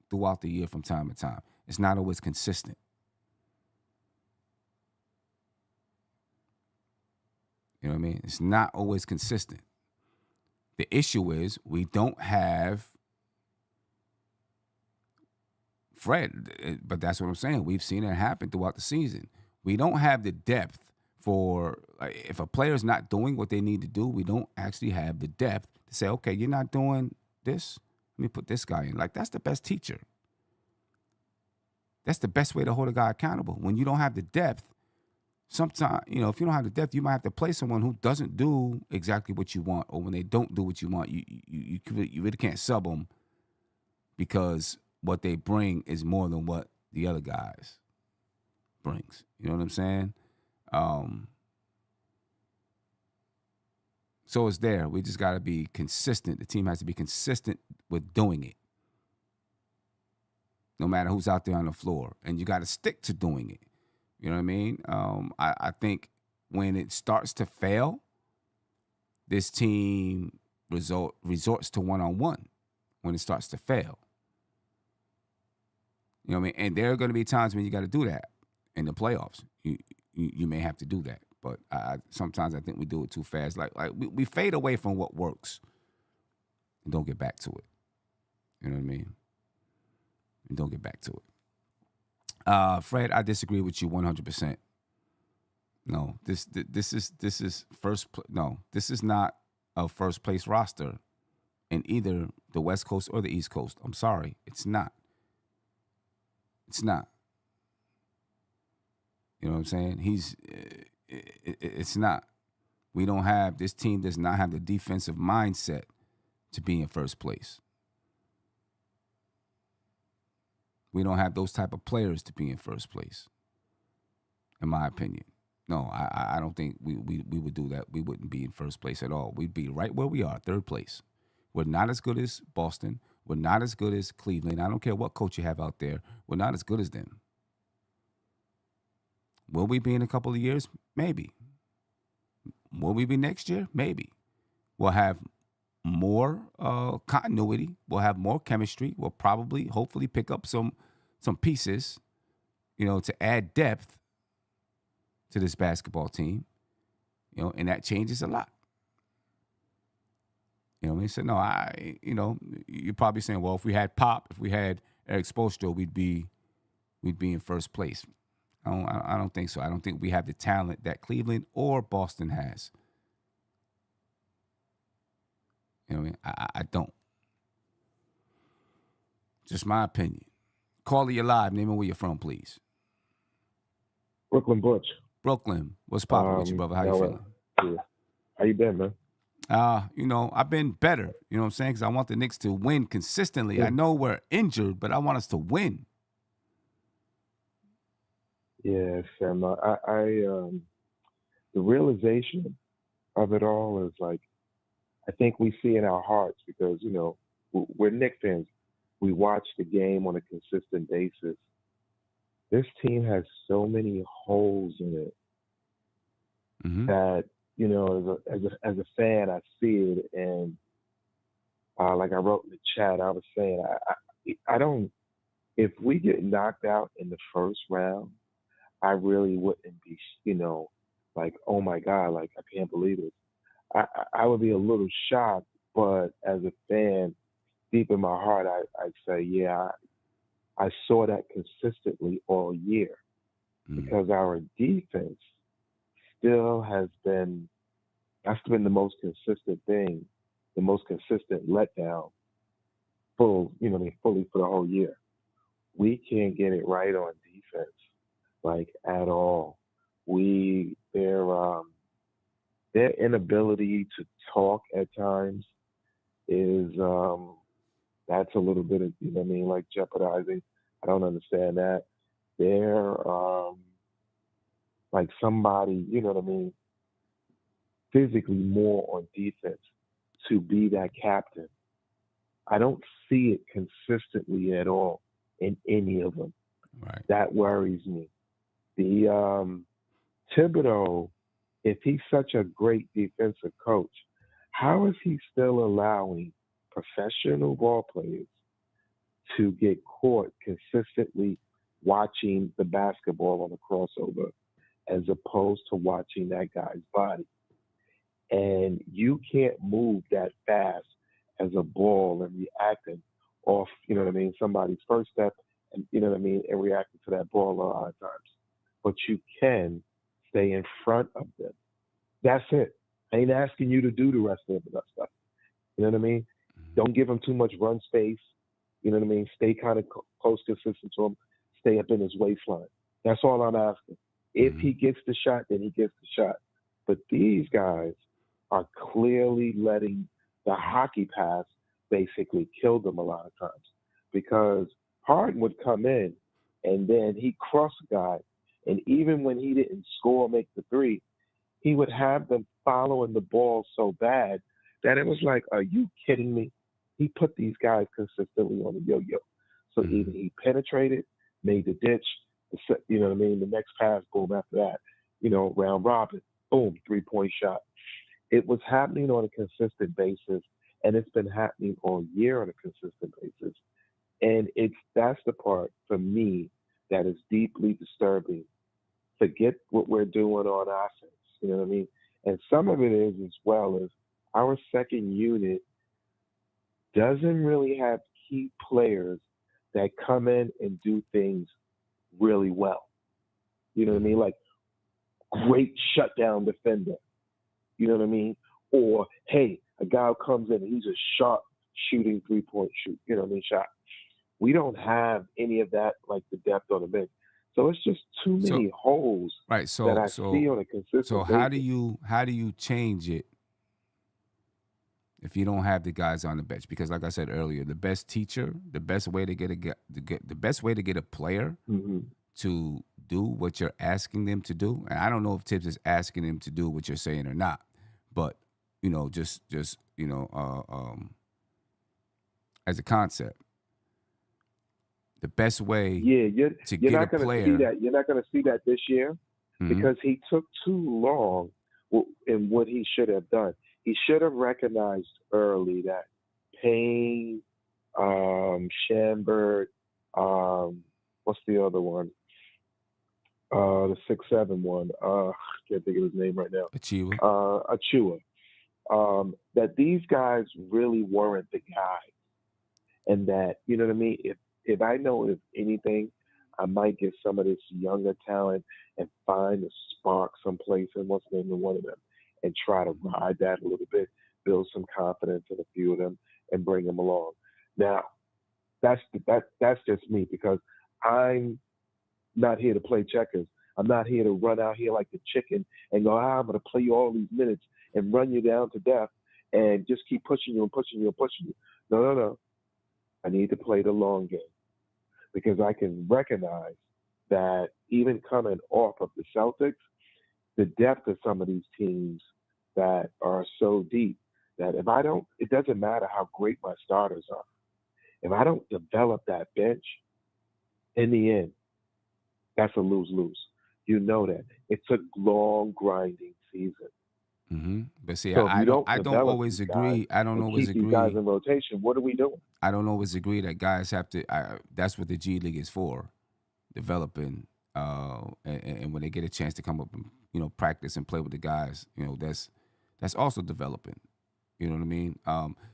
throughout the year from time to time. It's not always consistent. You know what I mean? It's not always consistent. The issue is we don't have Fred, but that's what I'm saying. We've seen it happen throughout the season. We don't have the depth for, if a player's not doing what they need to do, we don't actually have the depth to say, okay, you're not doing this. Let me put this guy in. Like, that's the best teacher. That's the best way to hold a guy accountable. When you don't have the depth, sometimes, if you don't have the depth, you might have to play someone who doesn't do exactly what you want, or when they don't do what you want, you really can't sub them because what they bring is more than what the other guys brings. You know what I'm saying? So it's there. We just got to be consistent. The team has to be consistent with doing it, no matter who's out there on the floor. And you got to stick to doing it. You know what I mean? I think when it starts to fail, this team resorts to one-on-one when it starts to fail. You know what I mean? And there are going to be times when you got to do that in the playoffs. You may have to do that, but sometimes I think we do it too fast. Like we fade away from what works and don't get back to it. You know what I mean? And don't get back to it. Fred, I disagree with you 100%. No, this is first. No, this is not a first place roster in either the West Coast or the East Coast. I'm sorry, it's not. It's not. You know what I'm saying? It's not. We don't have, this team does not have the defensive mindset to be in first place. We don't have those type of players to be in first place, in my opinion. No, I don't think we would do that. We wouldn't be in first place at all. We'd be right where we are, third place. We're not as good as Boston. We're not as good as Cleveland. I don't care what coach you have out there. We're not as good as them. Will we be in a couple of years? Maybe. Will we be next year? Maybe. We'll have more continuity. We'll have more chemistry. We'll probably, hopefully, pick up some pieces, to add depth to this basketball team, and that changes a lot. You know what I mean? So no, you're probably saying, well, if we had Pop, if we had Eric Spoelstra, we'd be in first place. I don't think so. I don't think we have the talent that Cleveland or Boston has. You know what I mean? I don't. Just my opinion. Caller, you live. Name and where you're from, please. Brooklyn Butch. Brooklyn. What's poppin' with you, brother? How you feeling? Yeah. How you been, man? I've been better. You know what I'm saying? Because I want the Knicks to win consistently. I know we're injured, but I want us to win. Yeah, Sam. The realization of it all is like, I think we see in our hearts because, we're Knicks fans. We watch the game on a consistent basis. This team has so many holes in it that, as a fan, I see it. And like I wrote in the chat, I was saying, I don't, if we get knocked out in the first round, I really wouldn't be, like, oh my God, like, I can't believe it. I would be a little shocked, but as a fan, deep in my heart, I'd say, yeah, I saw that consistently all year because our defense still has been, that's been the most consistent thing, the most consistent letdown fully for the whole year. We can't get it right on defense, like at all. Their inability to talk at times is that's a little bit of like jeopardizing. I don't understand that. They're like somebody, physically more on defense to be that captain. I don't see it consistently at all in any of them. Right. That worries me. The Thibodeau, if he's such a great defensive coach, how is he still allowing professional ball players to get caught consistently watching the basketball on the crossover as opposed to watching that guy's body? And you can't move that fast as a ball and reacting off, somebody's first step and, and reacting to that ball a lot of times. But you can stay in front of them. That's it. I ain't asking you to do the rest of that stuff. You know what I mean? Don't give him too much run space. You know what I mean? Stay kind of close, consistent to him. Stay up in his waistline. That's all I'm asking. If he gets the shot, then he gets the shot. But these guys are clearly letting the hockey pass basically kill them a lot of times. Because Harden would come in and then he'd cross a guy. And even when he didn't score or make the three, he would have them following the ball so bad that it was like, are you kidding me? He put these guys consistently on the yo-yo. So either he penetrated, made the ditch, the next pass, boom, after that, round robin. boom, 3-point shot. It was happening on a consistent basis, and it's been happening all year on a consistent basis. And that's the part for me that is deeply disturbing. Forget what we're doing on offense. You know what I mean? And some of it is as well as our second unit doesn't really have key players that come in and do things really well. You know what I mean? Like great shutdown defender. You know what I mean? Or hey, a guy who comes in and he's a sharp shooting 3-point shoot. You know what I mean? Shot. We don't have any of that, like the depth on the bench. So it's just too many holes Right. that I see on a consistent So basis. how do you change it if you don't have the guys on the bench? Because like I said earlier, the best teacher, the best way to get a player Mm-hmm. to do what you're asking them to do, and I don't know if Tibbs is asking them to do what you're saying or not, but just as a concept, the best way Yeah, to you're get a not going to player. see that. You're not going to see that this year Mhm. because he took too long in what he should have done. He should have recognized early that Payne, Shamberg, what's the other one? The 6'7" one. Can't think of his name right now. Achiever. Achua. That these guys really weren't the guys, and that you know what I mean. If I know if anything, I might get some of this younger talent and find a spark someplace and what's the name of one of them, and try to ride that a little bit, build some confidence in a few of them, and bring them along. Now, that's just me because I'm not here to play checkers. I'm not here to run out here like the chicken and go, I'm going to play you all these minutes and run you down to death and just keep pushing you and pushing you and pushing you. No. I need to play the long game because I can recognize that even coming off of the Celtics, the depth of some of these teams that are so deep that it doesn't matter how great my starters are. If I don't develop that bench, in the end, that's a lose-lose. You know that. It's a long, grinding season. Mm-hmm. But see, So if you don't I don't develop always these agree. guys I don't and always keep these guys agree. in rotation, what are we doing? I don't always agree that guys have to. That's what the G League is for, developing. And when they get a chance to come up and practice and play with the guys, that's also developing. You know what I mean?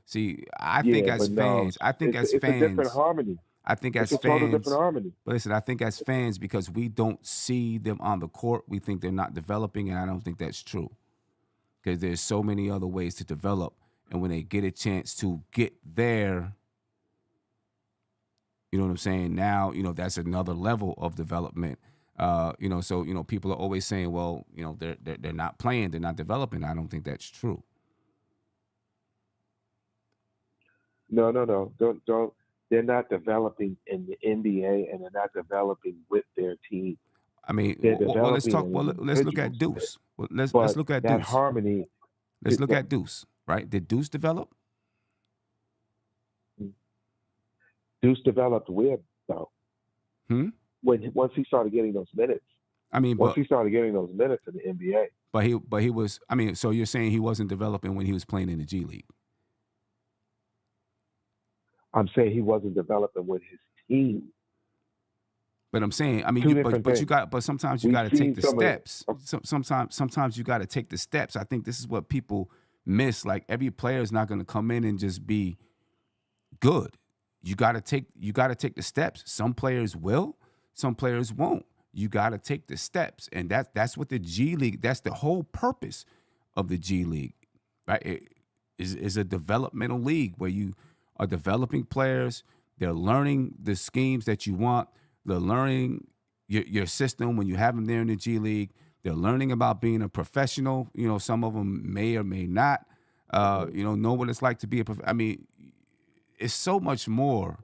See, I think Yeah, as but no, fans, I think as it's a different fans, harmony. I think It's as a total different fans. harmony. But listen, I think as fans, because we don't see them on the court, we think they're not developing, and I don't think that's true. Because there's so many other ways to develop, and when they get a chance to get there, you know what I'm saying? Now, that's another level of development. So people are always saying, well, they're not playing, they're not developing. I don't think that's true. No. Don't. They're not developing in the NBA, and they're not developing with their team. I mean, They're well, let's developing talk. as Well, let's look at individuals. Deuce. Well, let's But look at that Deuce. harmony, Let's look at Deuce. Right? Did Deuce develop? Deuce developed where though? Once he started getting those minutes. I mean, Once he started getting those minutes in the NBA. but he was. I mean, so you're saying he wasn't developing when he was playing in the G League? I'm saying he wasn't developing with his team. But I'm saying, I mean, Two different things. but sometimes you We've got to take seen the some of it. steps. Sometimes you got to take the steps. I think this is what people miss. Like every player is not going to come in and just be good. You got to take the steps. Some players will, some players won't. You got to take the steps, and that's what the G League. That's the whole purpose of the G League, right? It is a developmental league where you are developing players. They're learning the schemes that you want. They're learning your system when you have them there in the G League. They're learning about being a professional. Some of them may or may not, know what it's like to be a I mean, it's so much more,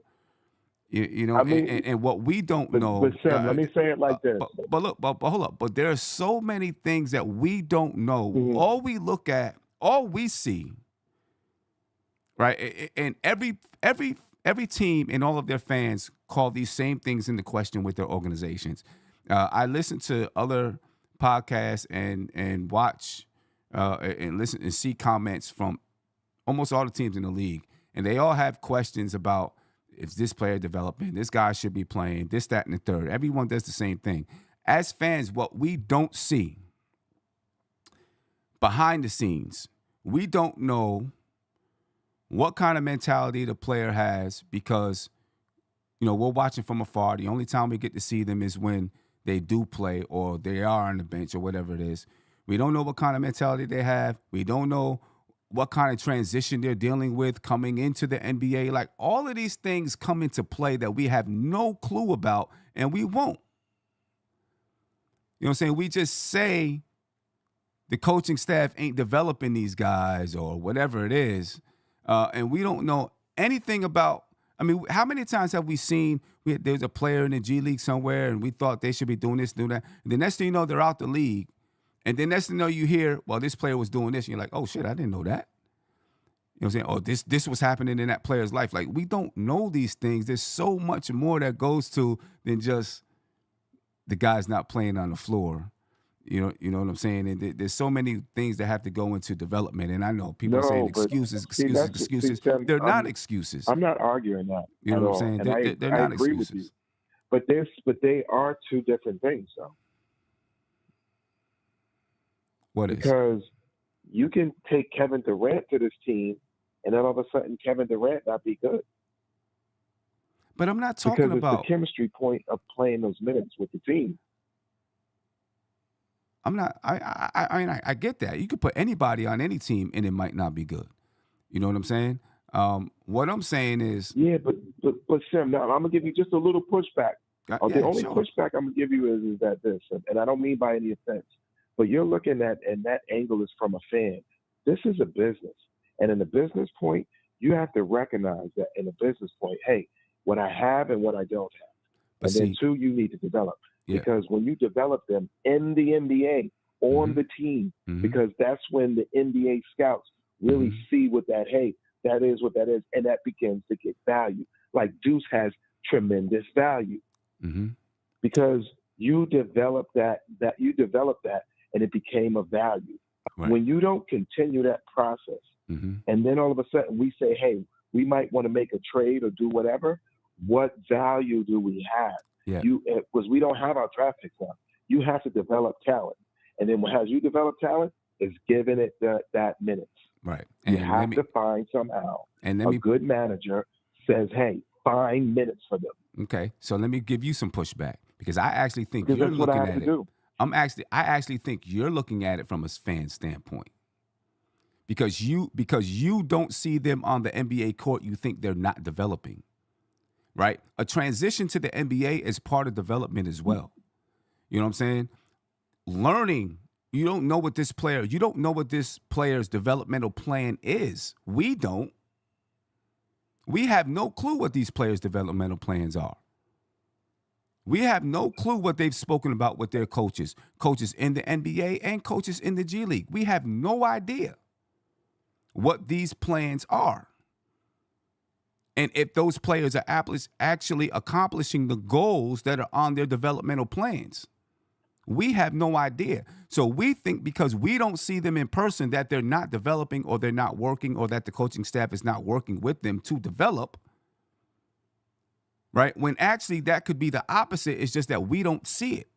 I mean, and what we don't know. But Sam, let me say it like this. But look, but hold up. But there are so many things that we don't know. Mhm. All we look at, all we see, right? And every team and all of their fans call these same things into question with their organizations. I listen to other podcasts and watch and listen and see comments from almost all the teams in the league, and they all have questions about is this player developing, this guy should be playing, this, that, and the third. Everyone does the same thing. As fans, what we don't see behind the scenes, we don't know what kind of mentality the player has because, we're watching from afar. The only time we get to see them is when they do play or they are on the bench or whatever it is. We don't know what kind of mentality they have. We don't know what kind of transition they're dealing with coming into the NBA. Like, all of these things come into play that we have no clue about, and we won't. You know what I'm saying? We just say the coaching staff ain't developing these guys or whatever it is, and we don't know anything about. I mean, how many times have we seen there's a player in the G League somewhere and we thought they should be doing this, doing that, and the next thing you know, they're out the league. And then next thing you know, you hear, well, this player was doing this. And you're like, oh, shit, I didn't know that. You know what I'm saying? Oh, this was happening in that player's life. Like, we don't know these things. There's so much more that goes to than just the guy's not playing on the floor. You know what I'm saying? And there's so many things that have to go into development. And I know people are saying excuses. They're not excuses. I'm not arguing that. You know what I'm saying? They're not agree excuses. With you. But they are two different things, though. What is? Because you can take Kevin Durant to this team, and then all of a sudden Kevin Durant not be good. But I'm not talking because about it's the chemistry point of playing those minutes with the team. I'm not. I get that. You could put anybody on any team, and it might not be good. You know what I'm saying? What I'm saying is, yeah, but Sam, now I'm gonna give you just a little pushback. The only pushback I'm gonna give you is that this, and I don't mean by any offense, but you're looking at, and that angle is from a fan. This is a business, and in the business point, you have to recognize that in the business point, hey, what I have and what I don't have, but then two, you need to develop. Yeah. Because when you develop them in the NBA, on the team, because that's when the NBA scouts really see what that is what that is, and that begins to get value. Like Deuce has tremendous value because you developed that, and it became a value. Right. When you don't continue that process, and then all of a sudden we say, hey, we might want to make a trade or do whatever, what value do we have? Yeah. Because we don't have our draft picks now. You have to develop talent. And then as you develop talent, it's giving it that minutes. Right. And you have to find somehow a good manager says, hey, find minutes for them. Okay. So let me give you some pushback because I actually think you're looking at it. I actually think you're looking at it from a fan standpoint. Because you don't see them on the NBA court, you think they're not developing. Right? A transition to the NBA is part of development as well. You know what I'm saying? Learning, you don't know what this player's developmental plan is. We don't. We have no clue what these players' developmental plans are. We have no clue what they've spoken about with their coaches in the NBA and coaches in the G League. We have no idea what these plans are. And if those players are actually accomplishing the goals that are on their developmental plans, we have no idea. So we think because we don't see them in person that they're not developing or they're not working or that the coaching staff is not working with them to develop, right? When actually that could be the opposite. It's just that we don't see it.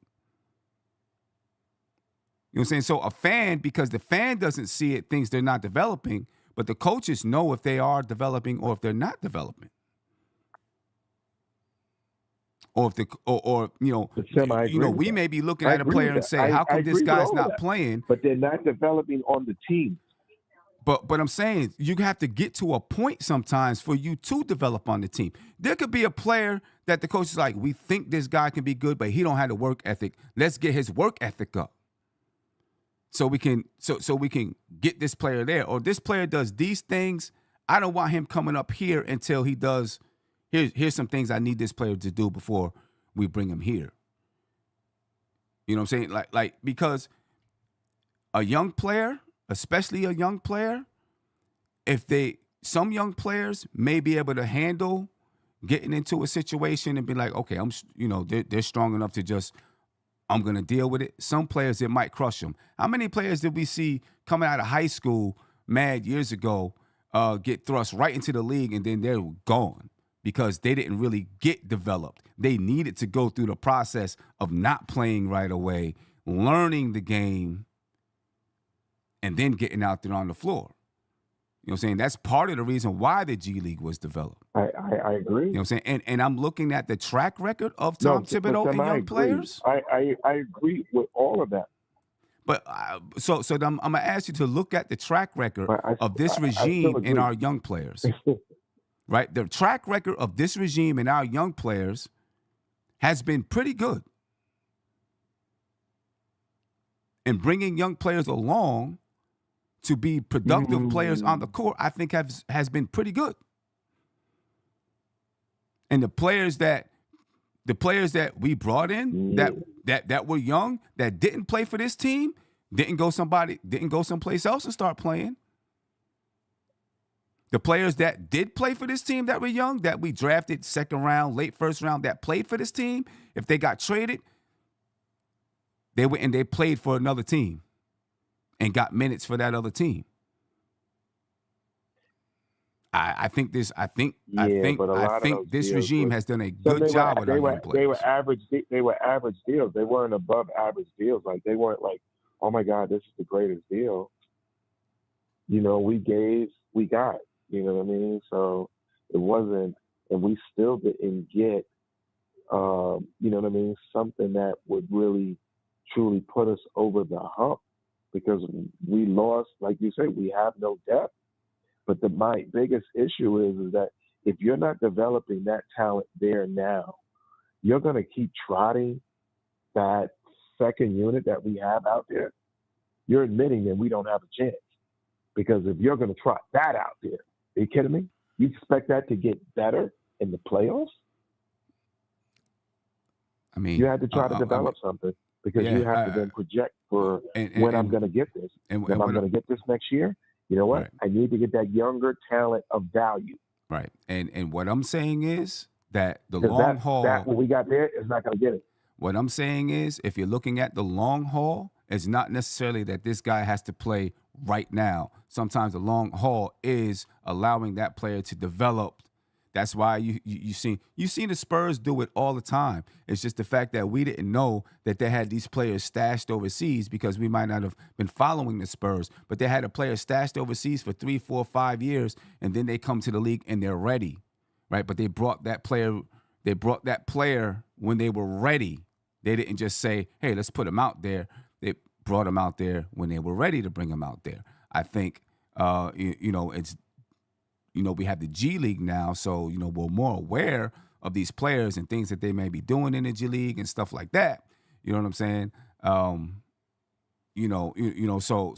You know what I'm saying? So a fan, because the fan doesn't see it, thinks they're not developing, but the coaches know if they are developing or if they're not developing. Or if we may be looking at a player and say, how come this guy's not playing? But they're not developing on the team. But I'm saying you have to get to a point sometimes for you to develop on the team. There could be a player that the coach is like, we think this guy can be good, but he don't have the work ethic. Let's get his work ethic up. So we can get this player there. Or this player does these things. I don't want him coming up here until he does. Here's some things I need this player to do before we bring him here. You know what I'm saying? Like because a young player, especially a young player, some young players may be able to handle getting into a situation and be like, okay, they're strong enough to just I'm going to deal with it. Some players, it might crush them. How many players did we see coming out of high school mad years ago get thrust right into the league and then they're gone because they didn't really get developed? They needed to go through the process of not playing right away, learning the game, and then getting out there on the floor. You know what I'm saying? That's part of the reason why the G League was developed. I agree. You know what I'm saying? And I'm looking at the track record of Tom Thibodeau and young players. I agree with all of that. But so I'm going to ask you to look at the track record of this regime and our young players. Right? The track record of this regime and our young players has been pretty good. And bringing young players along to be productive players on the court, I think has been pretty good. And the players that we brought in that were young, that didn't play for this team, didn't go someplace else and start playing. The players that did play for this team that were young, that we drafted second round, late first round, that played for this team, if they got traded, they went and they played for another team and got minutes for that other team. I think this regime has done a good job with our young players. They were average deals. They weren't above average deals. Like they weren't like, oh my God, this is the greatest deal. You know, we got. You know what I mean? So it wasn't, and we still didn't get, you know what I mean, something that would really truly put us over the hump, because we lost, like you say, we have no depth. But my biggest issue is that if you're not developing that talent there now, you're going to keep trotting that second unit that we have out there. You're admitting that we don't have a chance. Because if you're going to trot that out there, are you kidding me? You expect that to get better in the playoffs? I mean, you had to try to develop something, because you have to then project for when I'm going to get this. And when I'm going to get this next year, you know what? Right. I need to get that younger talent of value. Right. And what I'm saying is that the long haul. That what we got there is not going to get it. What I'm saying is, if you're looking at the long haul, it's not necessarily that this guy has to play right now. Sometimes the long haul is allowing that player to develop. That's why you seen the Spurs do it all the time. It's just the fact that we didn't know that they had these players stashed overseas, because we might not have been following the Spurs, but they had a player stashed overseas for 3, 4, 5 years, and then they come to the league and they're ready, right? But they brought that player when they were ready. They didn't just say, hey, let's put him out there. They brought him out there when they were ready to bring him out there. I think, it's, we have the G League now, so, we're more aware of these players and things that they may be doing in the G League and stuff like that. You know what I'm saying?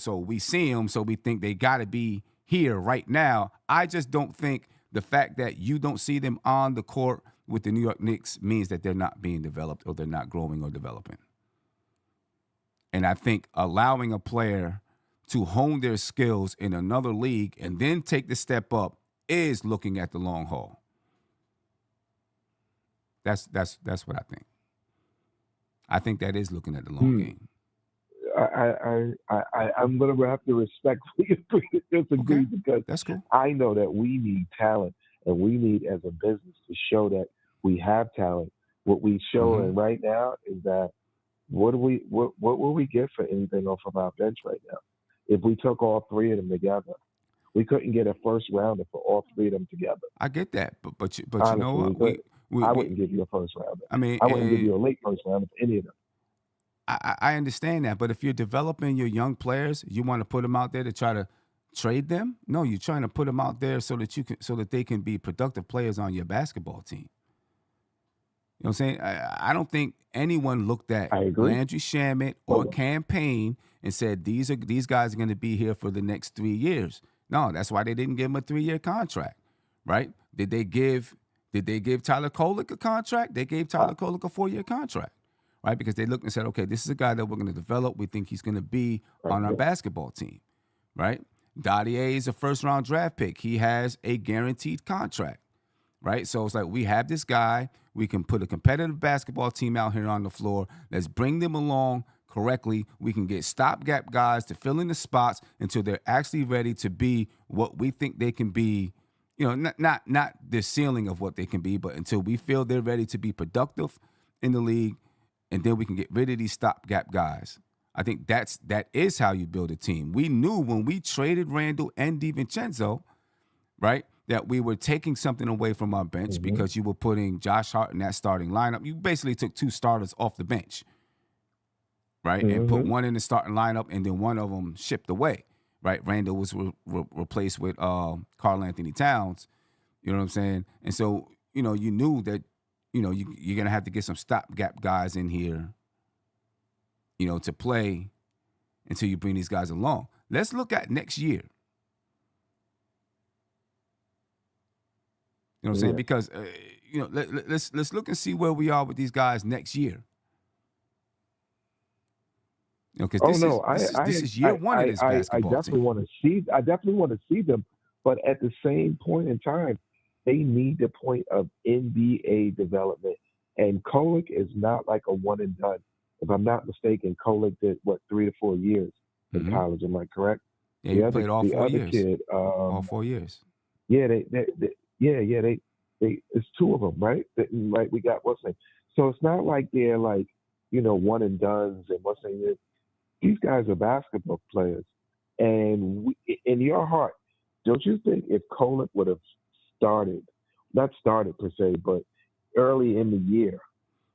So we see them, so we think they got to be here right now. I just don't think the fact that you don't see them on the court with the New York Knicks means that they're not being developed or they're not growing or developing. And I think allowing a player to hone their skills in another league and then take the step up is looking at the long haul. That's what I think. I think that is looking at the long game. I'm going to have to respectfully disagree, because that's cool. I know that we need talent, and we need, as a business, to show that we have talent. What we showing right now is that what will we get for anything off of our bench right now? If we took all three of them together, we couldn't get a first rounder for all three of them together. I get that, but honestly, you know what? I wouldn't give you a first rounder. I mean, I wouldn't give you a late first rounder for any of them. I understand that, but if you're developing your young players, you want to put them out there to try to trade them? No, you're trying to put them out there so that they can be productive players on your basketball team. You know what I'm saying? I don't think anyone looked at Landry Shamet or Payne and said these guys are going to be here for the next 3 years. No, that's why they didn't give him a 3-year contract, right? Did they give Tyler Kolek a contract? They gave Tyler Kolek a 4-year contract, right? Because they looked and said, okay, this is a guy that we're going to develop. We think he's going to be on our basketball team, right? Dottier is a first-round draft pick. He has a guaranteed contract, right? So it's like we have this guy. We can put a competitive basketball team out here on the floor. Let's bring them along correctly. We can get stopgap guys to fill in the spots until they're actually ready to be what we think they can be. You know, not the ceiling of what they can be, but until we feel they're ready to be productive in the league, and then we can get rid of these stopgap guys. I think that is how you build a team. We knew when we traded Randall and DiVincenzo, right, that we were taking something away from our bench because you were putting Josh Hart in that starting lineup. You basically took 2 starters off the bench, right, and put one in the starting lineup, and then one of them shipped away, right? Randall was replaced with Karl Anthony Towns, you know what I'm saying? And so, you know, you knew that, you know, you're going to have to get some stopgap guys in here, you know, to play until you bring these guys along. Let's look at next year. You know what I'm saying? Because, you know, let's look and see where we are with these guys next year. You know, because this is year one of this basketball I definitely want to see them, but at the same point in time, they need the point of NBA development. And Kolek is not like a one and done. If I'm not mistaken, Kolek did 3 to 4 years in college. Am I correct? Yeah, he played all 4 years. Kid, all 4 years. Yeah, they it's 2 of them, right? Right, we got what's name. So it's not like they're like, you know, one and dones and what's name. These guys are basketball players, and in your heart, don't you think if Kolek would have not started per se, but early in the year,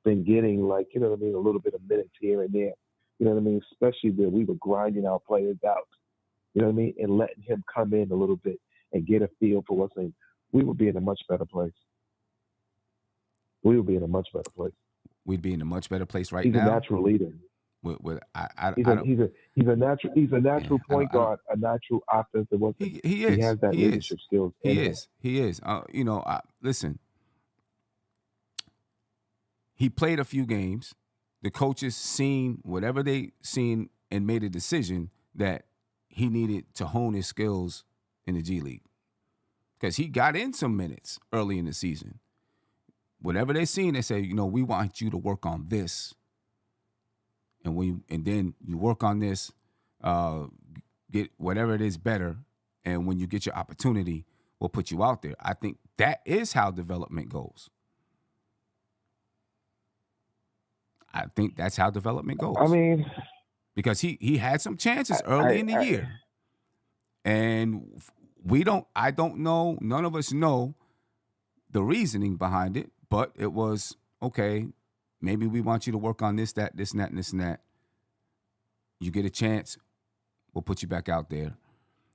been getting like, you know what I mean, a little bit of minutes here and there, you know what I mean, especially that we were grinding our players out, you know what I mean, and letting him come in a little bit and get a feel for what's in, we would be in a much better place. We would be in a much better place. We'd be in a much better place right now. He's a natural leader. He's a natural point guard, a natural offensive weapon. He is. He has that leadership skills. He is. You know, listen. He played a few games. The coaches seen whatever they seen and made a decision that he needed to hone his skills in the G League. Because he got in some minutes early in the season. Whatever they seen, they say, you know, we want you to work on this. And then you work on this, get whatever it is better, and when you get your opportunity, we'll put you out there. I think that is how development goes. I think that's how development goes. I mean, because he had some chances early in the year, and I don't know, none of us know the reasoning behind it, but it was okay. Maybe we want you to work on this, that, this, and that, and this, and that. You get a chance, we'll put you back out there,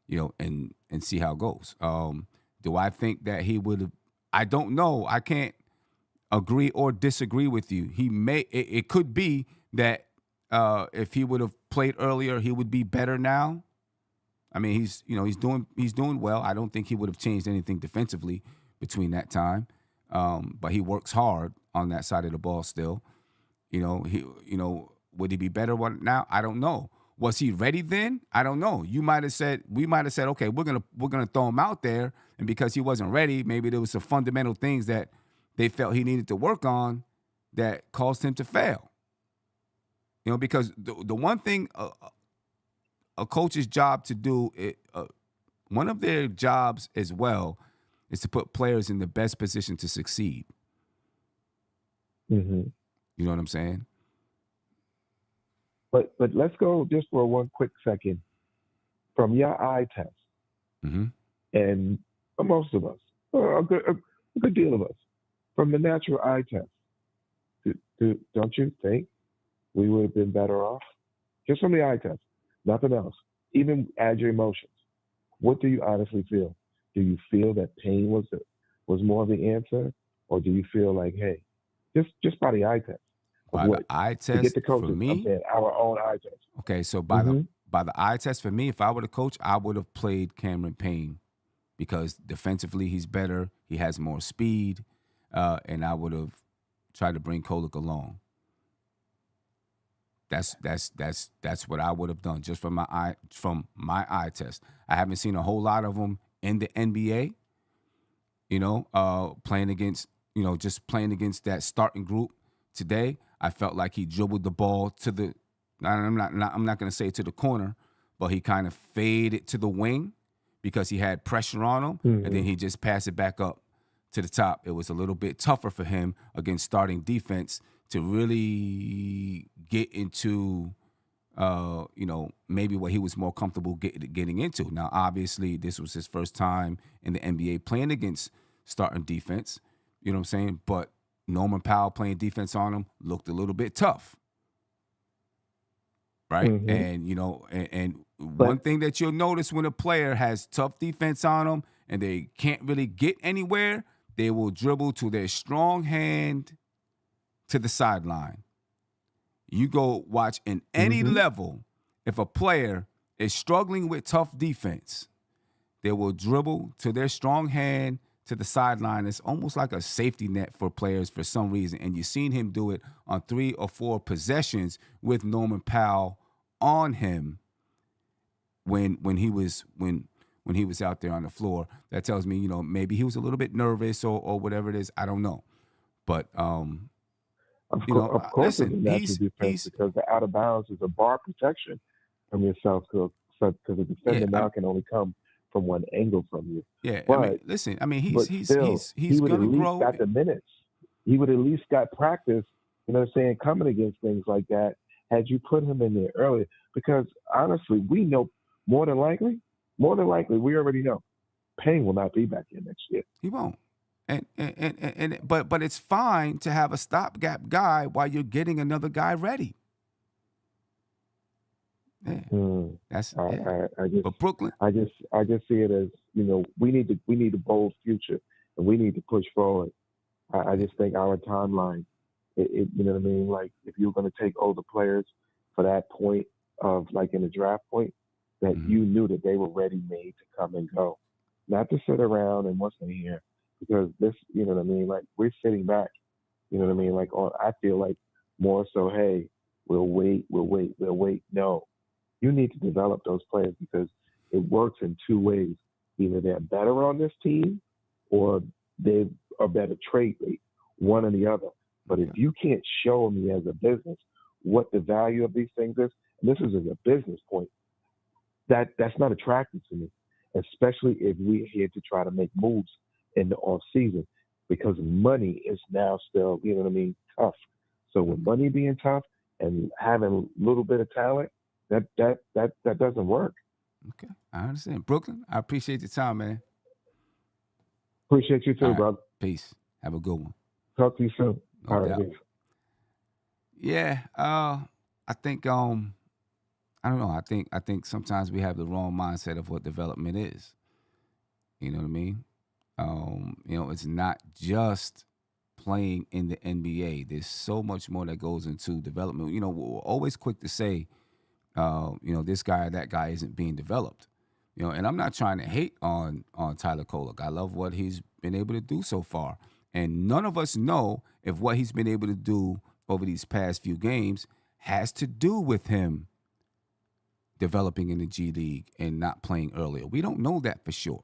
you know, and see how it goes. Do I think that he would have? I don't know. I can't agree or disagree with you. It could be that if he would have played earlier, he would be better now. I mean, he's doing well. I don't think he would have changed anything defensively between that time. But he works hard on that side of the ball still. Would he be better now? I don't know. Was he ready then? I don't know. We might have said, okay, we're gonna throw him out there, and because he wasn't ready, maybe there was some fundamental things that they felt he needed to work on that caused him to fail. You know, because the one thing a coach's job to do, one of their jobs as well, is to put players in the best position to succeed. Mm-hmm. You know what I'm saying? But let's go just for one quick second from your eye test, and for most of us, or a good deal of us, from the natural eye test, don't you think we would have been better off? Just from the eye test, nothing else. Even add your emotions. What do you honestly feel? Do you feel that Payne was more of the answer, or do you feel like, hey, just by the eye test? By the eye test, get the coaches, for me, I'm saying our own eye test. Okay, so by the eye test for me, if I were the coach, I would have played Cameron Payne because defensively he's better, he has more speed, and I would have tried to bring Kolek along. That's what I would have done just from my eye test. I haven't seen a whole lot of them in the NBA. You playing against, just playing against that starting group today. I felt like he dribbled the ball to the, I'm not going to say to the corner, but he kind of faded to the wing because he had pressure on him, and then he just passed it back up to the top. It was a little bit tougher for him against starting defense to really get into, maybe what he was more comfortable getting into. Now, obviously, this was his first time in the NBA playing against starting defense. You know what I'm saying? But Norman Powell playing defense on him looked a little bit tough. Right. And, and one thing that you'll notice when a player has tough defense on them and they can't really get anywhere, they will dribble to their strong hand to the sideline. You go watch in any level, if a player is struggling with tough defense, they will dribble to their strong hand to the sideline. It's almost like a safety net for players for some reason. And you've seen him do it on 3 or 4 possessions with Norman Powell on him when he was out there on the floor. That tells me, maybe he was a little bit nervous or whatever it is. I don't know. But of course, listen, it's a natural defense because the out of bounds is a bar protection from yourself because the defender now can only come from one angle from you. Yeah, but he's he would gonna at least grow. got the minutes. He would at least got practice. You know what I'm saying? Coming against things like that. Had you put him in there earlier, because honestly, we know more than likely, we already know Payne will not be back here next year. He won't. But it's fine to have a stopgap guy while you're getting another guy ready. Yeah, but Brooklyn. I just see it as we need a bold future and we need to push forward. I just think our timeline. You know what I mean? Like if you're going to take older players for that point of like in the draft point, that you knew that they were ready made to come and go, not to sit around and once they're here, because this, you know what I mean? Like we're sitting back, you know what I mean? Like I feel like more so, hey, we'll wait. No, you need to develop those players because it works in 2 ways. Either they're better on this team or they are better trade bait, one or the other. But if you can't show me as a business what the value of these things is, and this is a business point, that's not attractive to me, especially if we're here to try to make moves in the off season, because money is now still, you know what I mean, tough. So with money being tough and having a little bit of talent, that doesn't work. Okay, I understand. Brooklyn, I appreciate your time, man. Appreciate you too, brother. Peace. Have a good one. Talk to you soon. No doubt. Yeah, I think I don't know. I think sometimes we have the wrong mindset of what development is. You know what I mean? It's not just playing in the NBA. There's so much more that goes into development. We're always quick to say, this guy or that guy isn't being developed. And I'm not trying to hate on Tyler Kolek. I love what he's been able to do so far. And none of us know if what he's been able to do over these past few games has to do with him developing in the G League and not playing earlier. We don't know that for sure.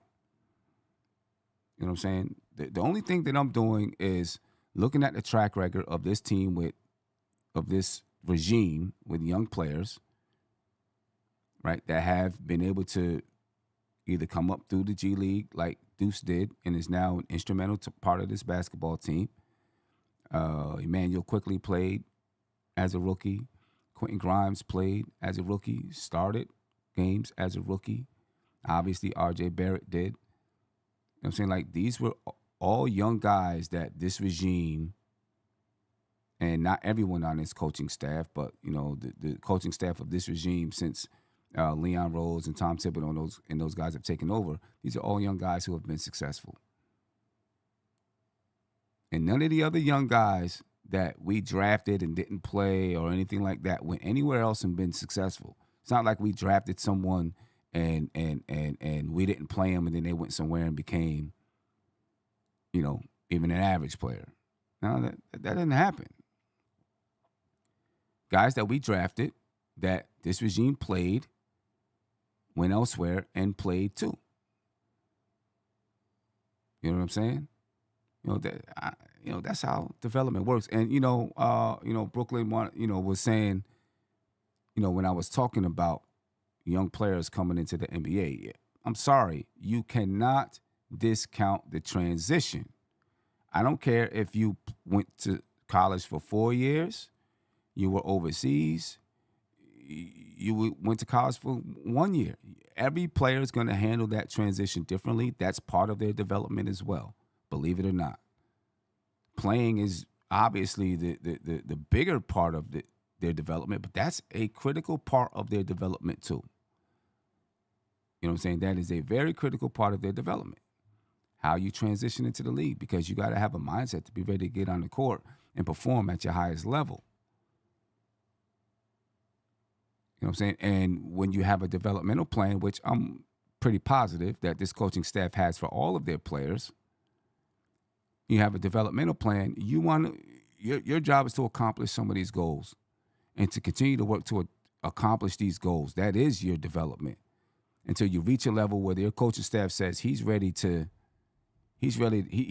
You know what I'm saying? The only thing that I'm doing is looking at the track record of this team of this regime with young players, right, that have been able to either come up through the G League like Deuce did and is now an instrumental part of this basketball team. Emmanuel quickly played as a rookie. Quentin Grimes played as a rookie, started games as a rookie. Obviously, R.J. Barrett did. You know what I'm saying? Like, these were all young guys that this regime, and not everyone on this coaching staff, but, the coaching staff of this regime since Leon Rose and Tom Thibodeau and those guys have taken over, these are all young guys who have been successful. And none of the other young guys that we drafted and didn't play or anything like that went anywhere else and been successful. It's not like we drafted someone and we didn't play them and then they went somewhere and became, even an average player. No, that didn't happen. Guys that we drafted that this regime played went elsewhere and played too. You know what I'm saying? That's how development works. And Brooklyn was saying, when I was talking about young players coming into the NBA, I'm sorry, you cannot discount the transition. I don't care if you went to college for 4 years, you were overseas, you went to college for 1 year. Every player is going to handle that transition differently. That's part of their development as well, believe it or not. Playing is obviously the bigger part of their development, but that's a critical part of their development too. You know what I'm saying? That is a very critical part of their development. How you transition into the league, because you got to have a mindset to be ready to get on the court and perform at your highest level. You know what I'm saying? And when you have a developmental plan, which I'm pretty positive that this coaching staff has for all of their players, you have a developmental plan. Your job is to accomplish some of these goals and to continue to work to accomplish these goals. That is your development until you reach a level where their coaching staff says he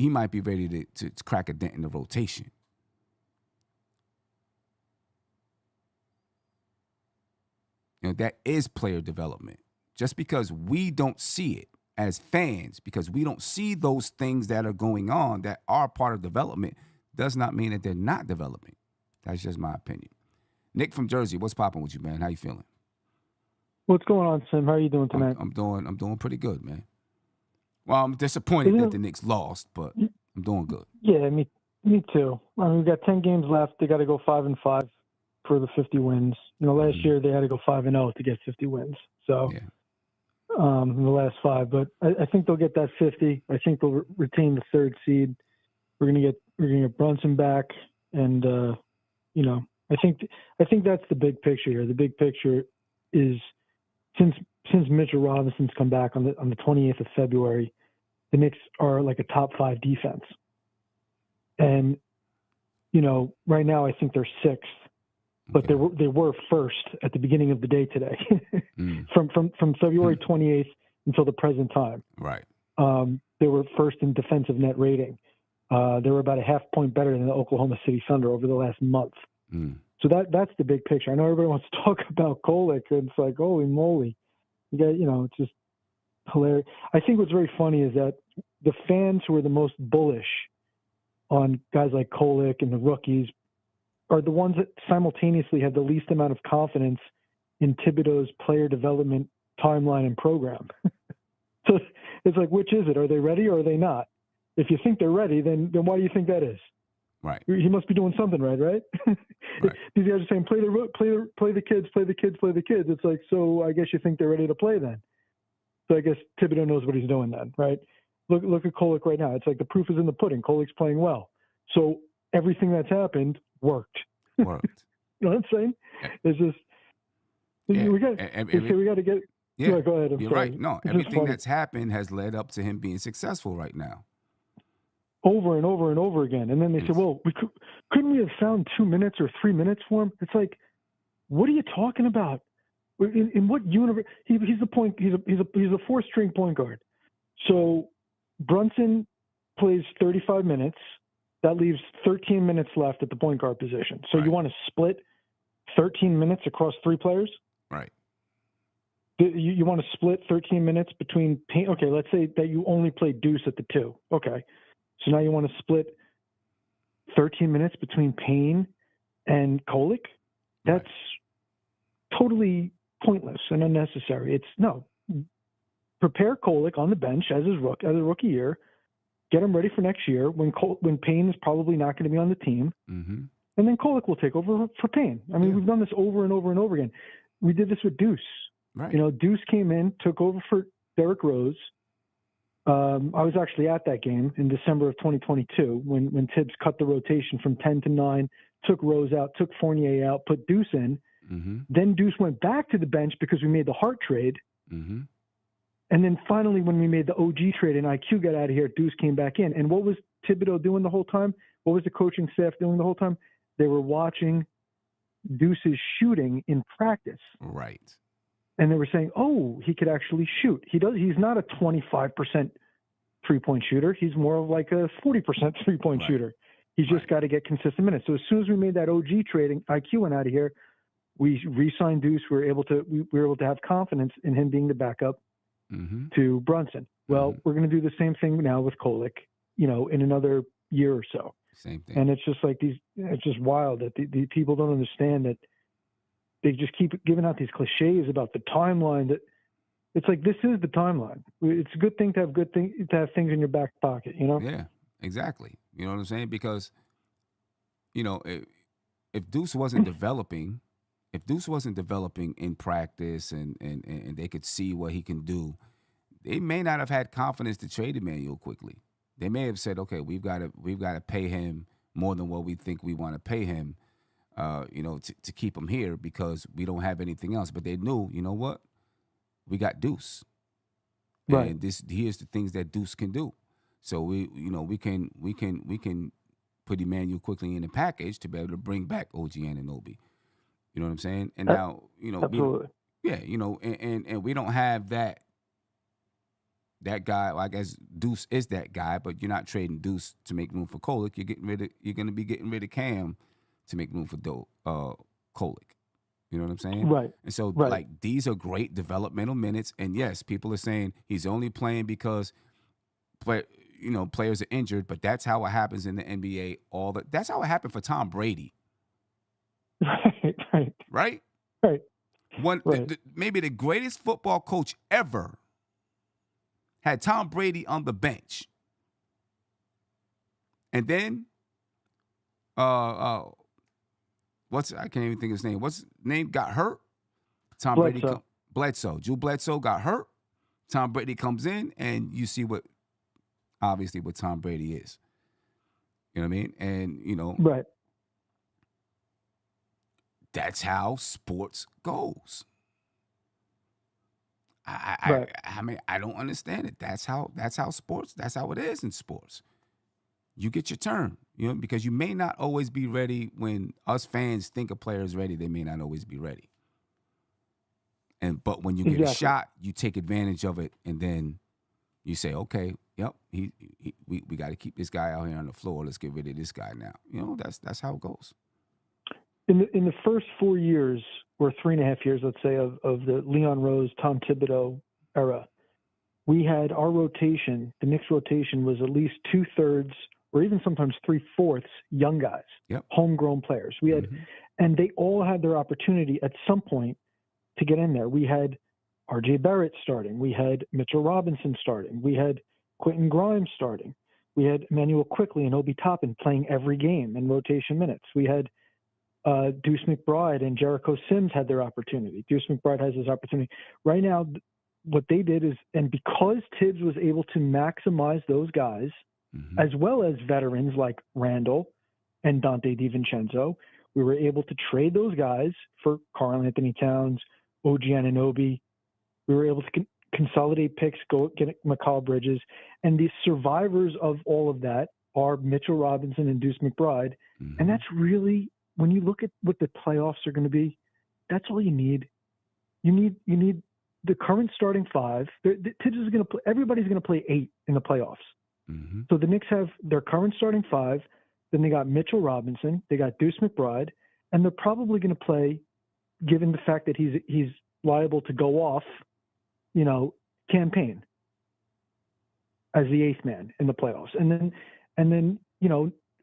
might be ready to crack a dent in the rotation. That is player development. Just because we don't see it as fans, because we don't see those things that are going on that are part of development, does not mean that they're not developing. That's just my opinion. Nick from Jersey, what's popping with you, man? How you feeling? What's going on, Sim? How are you doing tonight? I'm doing pretty good, man. Well, I'm disappointed that the Knicks lost, but I'm doing good. Yeah, me too. I mean, we've got 10 games left. They got to go 5-5 for the 50 wins. Last year they had to go 5-0 to get 50 wins. So in the last 5, but I think they'll get that 50. I think they'll retain the 3rd seed. We're gonna get Brunson back, and I think that's the big picture here. The big picture is since Mitchell Robinson's come back on the 28th of February, the Knicks are like a top 5 defense. And, right now I think they're 6th, but they were 1st at the beginning of the day today from February 28th until the present time. Right. They were 1st in defensive net rating. They were about a half point better than the Oklahoma City Thunder over the last month. So that's the big picture. I know everybody wants to talk about Kolek, and it's like, holy moly. It's just hilarious. I think what's very funny is that the fans who are the most bullish on guys like Kolek and the rookies are the ones that simultaneously have the least amount of confidence in Thibodeau's player development timeline and program. So it's like, which is it? Are they ready or are they not? If you think they're ready, then why do you think that is? Right. He must be doing something right? Right. These guys are saying, play the kids. It's like, so I guess you think they're ready to play then. So I guess Thibodeau knows what he's doing then, right? Look at Kolek right now. It's like the proof is in the pudding. Kolek's playing well. So everything that's happened worked. You know what I'm saying? It's just we got to get. Yeah, go ahead. You're sorry. right. No, everything that's happened has led up to him being successful right now. Over and over and over again. And then they said, well, couldn't we have found 2 minutes or 3 minutes for him? It's like, what are you talking about? In what universe? He's the point. He's a 4th-string point guard. So Brunson plays 35 minutes. That leaves 13 minutes left at the point guard position. So you want to split 13 minutes across 3 players? Right. You want to split 13 minutes between Payne? Okay, let's say that you only play Deuce at the 2. Okay. So now you want to split 13 minutes between Payne and Kolek? That's totally pointless and unnecessary. Prepare Kolek on the bench as his rookie year, get him ready for next year when Payne is probably not going to be on the team, and then Kolek will take over for Payne. I mean, we've done this over and over and over again. We did this with Deuce. Right. Deuce came in, took over for Derrick Rose. I was actually at that game in December of 2022 when Tibbs cut the rotation from 10 to 9, took Rose out, took Fournier out, put Deuce in. Then Deuce went back to the bench because we made the Hart trade. And then finally, when we made the OG trade and IQ got out of here, Deuce came back in. And what was Thibodeau doing the whole time? What was the coaching staff doing the whole time? They were watching Deuce's shooting in practice. Right. And they were saying, oh, he could actually shoot. He's not a 25% 3-point shooter. He's more of like a 40% 3-point shooter. He's just got to get consistent minutes. So as soon as we made that OG trading, IQ went out of here. We re-signed Deuce. We were able to have confidence in him being the backup to Brunson. Well, we're going to do the same thing now with Kolek, in another year or so. Same thing. And it's just like it's just wild that the people don't understand that they just keep giving out these cliches about the timeline. That it's like, this is the timeline. It's a good thing to have things in your back pocket, Yeah, exactly. You know what I'm saying? Because, if Deuce wasn't developing, in practice and they could see what he can do, they may not have had confidence to trade Emmanuel quickly. They may have said, okay, we've got to pay him more than what we think we want to pay him, to keep him here because we don't have anything else. But they knew, you know what? We got Deuce. Right. And here's the things that Deuce can do. So we can put Emmanuel quickly in the package to be able to bring back OG Anunoby. You know what I'm saying? And now, absolutely. And we don't have that guy. Well, I guess Deuce is that guy, but you're not trading Deuce to make room for Kolek. You're going to be getting rid of Cam to make room for Kolek. You know what I'm saying? Right. And so, these are great developmental minutes. And yes, people are saying he's only playing because players are injured, but that's how it happens in the NBA. That's how it happened for Tom Brady. Right. Maybe the greatest football coach ever had Tom Brady on the bench, and then I can't even think of his name. What's his name? Got hurt. Bledsoe. Drew Bledsoe got hurt. Tom Brady comes in, and you see what Tom Brady is. You know what I mean? And right. That's how sports goes. I mean, I don't understand it. That's how sports. That's how it is in sports. You get your turn, because you may not always be ready when us fans think a player is ready. They may not always be ready. But when you get a shot, you take advantage of it, and then you say, okay, yep, we got to keep this guy out here on the floor. Let's get rid of this guy now. That's how it goes. In the first 4 years, or 3.5 years, let's say, of the Leon Rose, Tom Thibodeau era, we had our rotation, the Knicks rotation was at least 2/3 or even sometimes 3/4 young guys, homegrown players. We had, and they all had their opportunity at some point to get in there. We had R.J. Barrett starting. We had Mitchell Robinson starting. We had Quentin Grimes starting. We had Emmanuel Quickley and Obi Toppin playing every game in rotation minutes. We had Deuce McBride and Jericho Sims had their opportunity. Deuce McBride has his opportunity. Right now, what they did is, and because Tibbs was able to maximize those guys, as well as veterans like Randall and Dante DiVincenzo, we were able to trade those guys for Karl Anthony Towns, OG Anunoby. We were able to consolidate picks, go get Mikal Bridges. And the survivors of all of that are Mitchell Robinson and Deuce McBride. And that's really, when you look at what the playoffs are going to be, that's all you need. You need the current starting five. Tibbs is going to play. Everybody's going to play 8 in the playoffs. So the Knicks have their current starting 5. Then they got Mitchell Robinson. They got Deuce McBride, and they're probably going to play, given the fact that he's liable to go off, Cam Payne as the 8th man in the playoffs, and then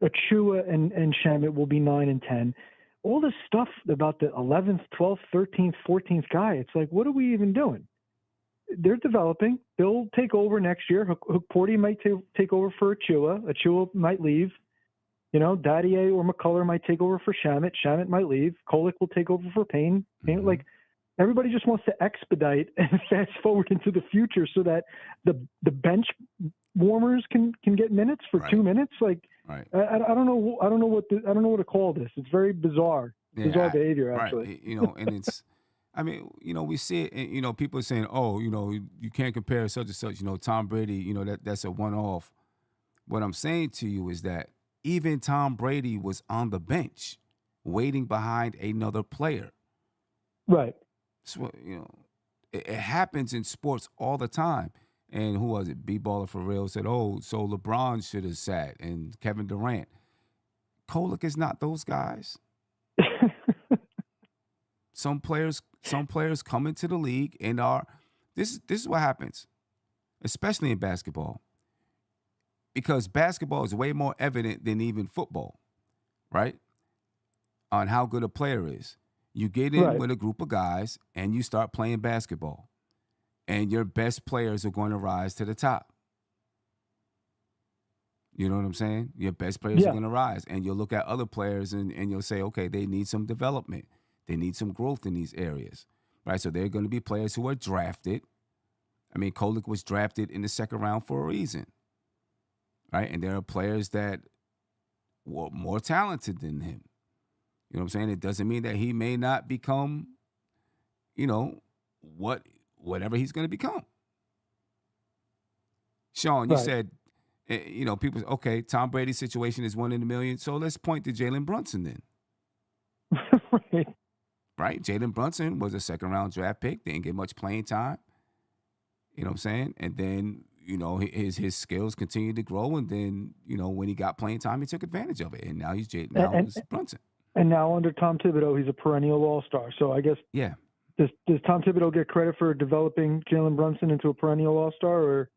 Achua and Shamet will be 9 and 10. All this stuff about the 11th, 12th, 13th, 14th guy, it's like, what are we even doing? They're developing. They'll take over next year. Hook Porty might take over for Achua. Achua might leave. Daddier or McCullough might take over for Shamet. Shamet might leave. Kolek will take over for Payne. Like, everybody just wants to expedite and fast forward into the future so that the bench warmers can get minutes for 2 minutes. Like, I don't know. I don't know what to call this. It's very bizarre. Bizarre behavior, actually. And it's, we see it. And, people are saying, "Oh, you can't compare such and such." Tom Brady. That's a one-off. What I'm saying to you is that even Tom Brady was on the bench, waiting behind another player. Right. So it happens in sports all the time. And who was it? B-Baller for Real said, "Oh, so LeBron should have sat and Kevin Durant." Kolek is not those guys. Some players come into the league and are this is what happens, especially in basketball. Because basketball is way more evident than even football, right? On how good a player is. You get in with a group of guys and you start playing basketball. And your best players are going to rise to the top. You know what I'm saying? Your best players are going to rise. And you'll look at other players and you'll say, okay, they need some development. They need some growth in these areas, right? So they're going to be players who are drafted. I mean, Kolek was drafted in the second round for a reason, right? And there are players that were more talented than him. You know what I'm saying? It doesn't mean that he may not become, whatever he's going to become. Sean, you said, people, okay, Tom Brady's situation is 1 in a million. So let's point to Jalen Brunson then. Right? Jalen Brunson was a second-round draft pick. Didn't get much playing time. You know what I'm saying? And then, his skills continued to grow. And then, when he got playing time, he took advantage of it. And now he's Brunson. And now under Tom Thibodeau, he's a perennial all-star. So I guess does Tom Thibodeau get credit for developing Jalen Brunson into a perennial all-star,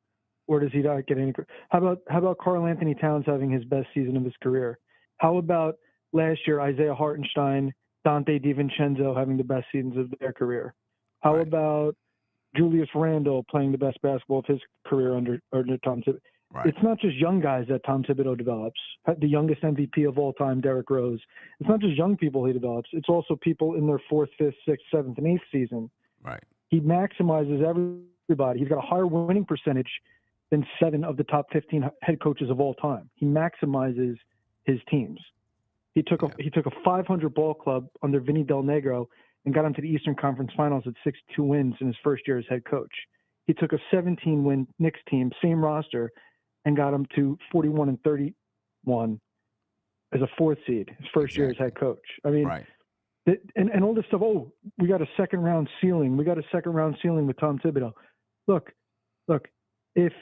or does he not get any credit? How about Karl Anthony Towns having his best season of his career? How about last year Isaiah Hartenstein, Dante DiVincenzo having the best seasons of their career? How about Julius Randle playing the best basketball of his career under Tom Thibodeau? Right. It's not just young guys that Tom Thibodeau develops. The youngest MVP of all time, Derrick Rose. It's not just young people he develops. It's also people in their 4th, 5th, 6th, 7th, and 8th season. Right. He maximizes everybody. He's got a higher winning percentage than 7 of the top 15 head coaches of all time. He maximizes his teams. He took a 500 ball club under Vinny Del Negro and got him to the Eastern Conference Finals at 62 wins in his first year as head coach. He took a 17-win Knicks team, same roster, and got him to 41-31 as a 4th seed his first year as head coach. I mean, and all this stuff. Oh, we got a second round ceiling. We got a second round ceiling with Tom Thibodeau. Look. If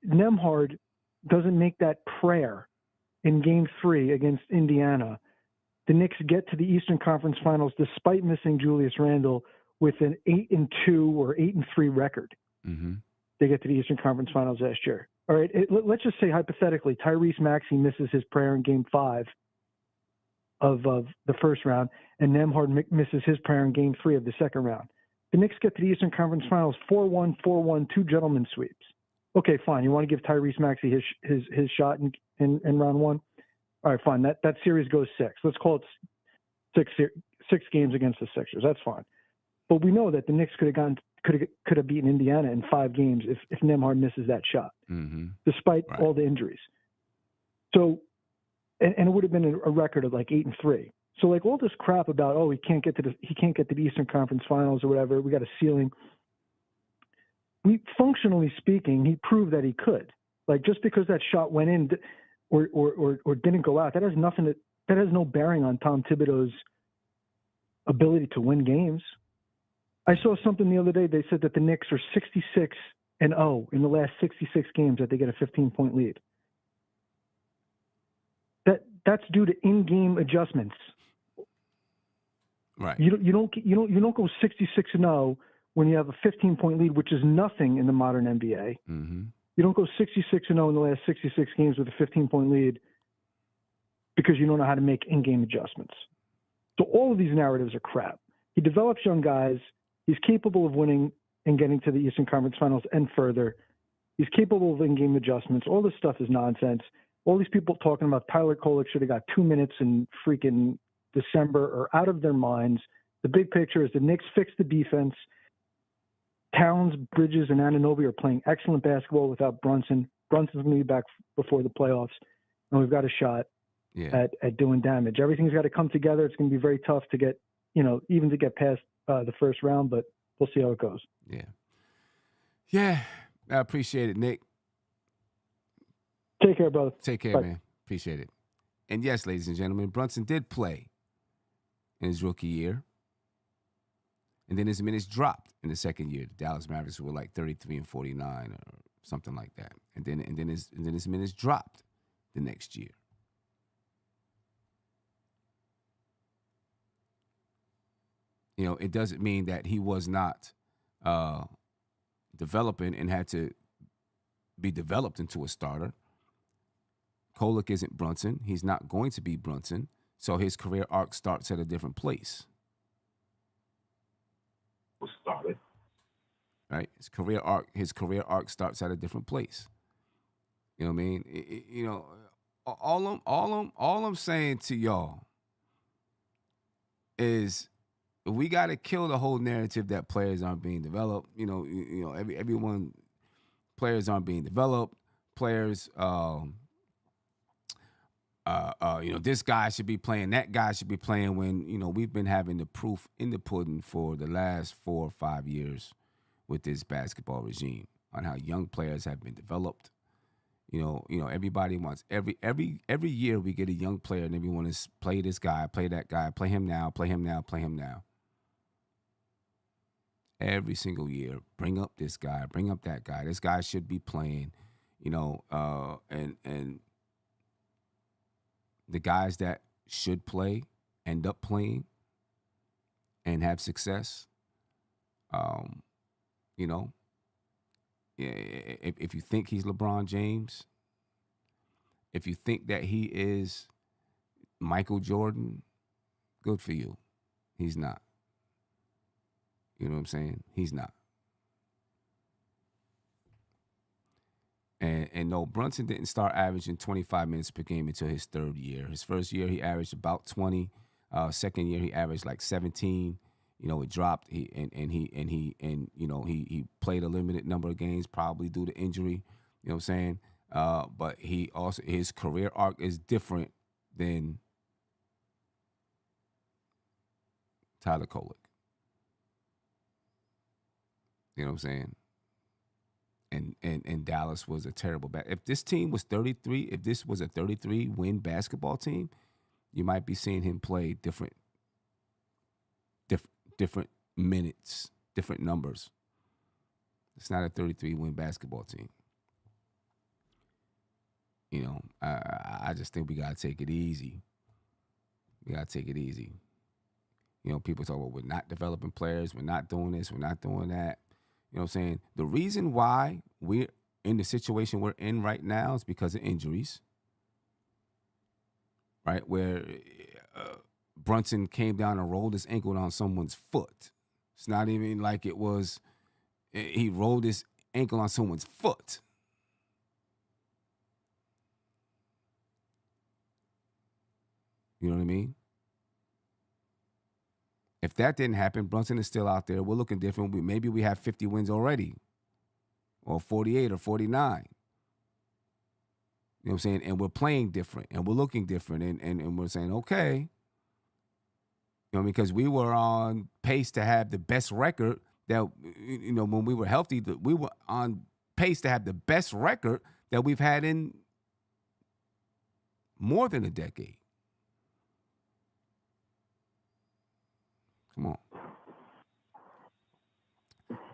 Nembhard doesn't make that prayer in Game 3 against Indiana, the Knicks get to the Eastern Conference Finals despite missing Julius Randle with an 8-2 or 8-3 record. Mm-hmm. They get to the Eastern Conference Finals last year. All right, let's just say hypothetically, Tyrese Maxey misses his prayer in Game 5 of the first round, and Nembhard misses his prayer in Game 3 of the second round. The Knicks get to the Eastern Conference Finals 4-1, 4-1, 2 gentlemen sweeps. Okay, fine. You want to give Tyrese Maxey his shot in round 1? All right, fine. That series goes 6. Let's call it 6 games against the Sixers. That's fine. But we know that the Knicks could have beaten Indiana in 5 games if Nembhard misses that shot, despite all the injuries. So, and it would have been a record of like 8-3. So like all this crap about, he can't get to the Eastern Conference Finals or whatever. We got a ceiling. Functionally speaking, he proved that he could. Like just because that shot went in or didn't go out, that has no bearing on Tom Thibodeau's ability to win games. I saw something the other day. They said that the Knicks are 66-0 in the last 66 games that they get a 15-point lead. That's due to in-game adjustments. Right. You don't go 66-0 when you have a 15-point lead, which is nothing in the modern NBA. Mm-hmm. You don't go 66-0 in the last 66 games with a 15-point lead because you don't know how to make in-game adjustments. So all of these narratives are crap. He develops young guys. He's capable of winning and getting to the Eastern Conference Finals and further. He's capable of in-game adjustments. All this stuff is nonsense. All these people talking about Tyler Kolek should have got 2 minutes in freaking December are out of their minds. The big picture is the Knicks fix the defense. Towns, Bridges, and Anunoby are playing excellent basketball without Brunson. Brunson's going to be back before the playoffs, and we've got a shot at doing damage. Everything's got to come together. It's going to be very tough to get, even to get past the first round, but we'll see how it goes. Yeah. I appreciate it, Nick. Take care, brother. Take care, man. Appreciate it. And yes, ladies and gentlemen, Brunson did play in his rookie year. And then his minutes dropped in the second year. The Dallas Mavericks were like 33 and 49 or something like that. And then his minutes dropped the next year. You know, it doesn't mean that he was not developing and had to be developed into a starter. Kolek isn't Brunson. He's not going to be Brunson. So his career arc starts at a different place. Started. Right? His career arc starts at a different place. You know what I mean? You know, all I'm saying to y'all is we got to kill the whole narrative that players aren't being developed. You know, everyone, players aren't being developed. Players, you know, this guy should be playing, that guy should be playing, when, you know, we've been having the proof in the pudding for the last 4 or 5 years with this basketball regime on how young players have been developed. You know, everybody wants every year we get a young player and everyone is play this guy, play that guy, play him now, play him now, play him now. Every single year, bring up this guy, bring up that guy. This guy should be playing, you know, and the guys that should play end up playing and have success. You know, if you think he's LeBron James, if you think that he is Michael Jordan, good for you. He's not. You know what I'm saying? He's not. And no, Brunson didn't start averaging 25 minutes per game until his third year. His first year, he averaged about 20. Second year, he averaged like 17. You know, it dropped. He played a limited number of games, probably due to injury. You know what I'm saying? But he also, his career arc is different than Tyler Kolek. You know what I'm saying? And Dallas was a terrible if this team was 33, if this was a 33-win basketball team, you might be seeing him play different minutes, different numbers. It's not a 33-win basketball team. You know, I just think we got to take it easy. We got to take it easy. You know, people talk about we're not developing players, we're not doing this, we're not doing that. You know what I'm saying? The reason why we're in the situation we're in right now is because of injuries, right? Where Brunson came down and rolled his ankle on someone's foot. It's not even like it was, he rolled his ankle on someone's foot. You know what I mean? If that didn't happen, Brunson is still out there. We're looking different. Maybe we have 50 wins already, or 48 or 49. You know what I'm saying? And we're playing different, and we're looking different, and we're saying, okay. You know, because we were on pace to have the best record that, you know, when we were healthy, we were on pace to have the best record that we've had in more than a decade. Come on.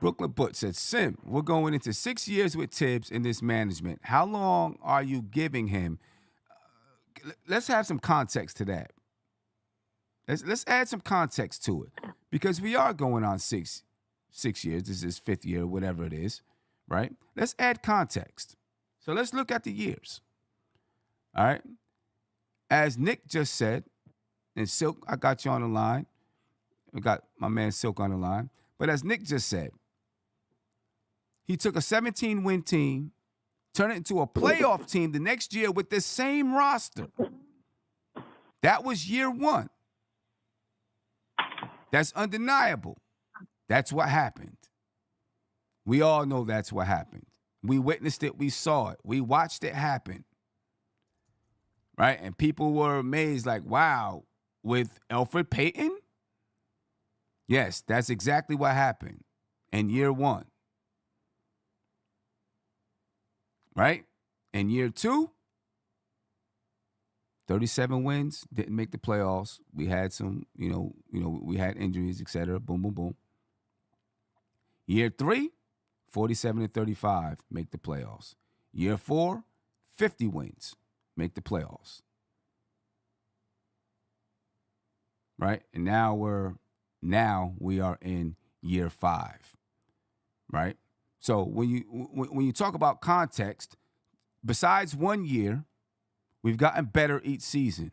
Brooklyn Put said, Sim, we're going into 6 years with Tibbs in this management. How long are you giving him? Let's have some context to that. Let's add some context to it, because we are going on six years. This is 5th year, whatever it is, right? Let's add context. So let's look at the years. All right. As Nick just said, and Silk, I got you on the line. I got my man Silk on the line. But as Nick just said, he took a 17-win team, turned it into a playoff team the next year with the same roster. That was year 1. That's undeniable. That's what happened. We all know that's what happened. We witnessed it. We saw it. We watched it happen. Right? And people were amazed, like, wow, with Elfrid Payton? Yes, that's exactly what happened in year 1. Right? In year 2, 37 wins, didn't make the playoffs. We had some, we had injuries, et cetera. Boom, boom, boom. Year 3, 47-35, make the playoffs. Year 4, 50 wins, make the playoffs. Right? And now we are in year 5. Right? So when you talk about context, besides 1 year, we've gotten better each season.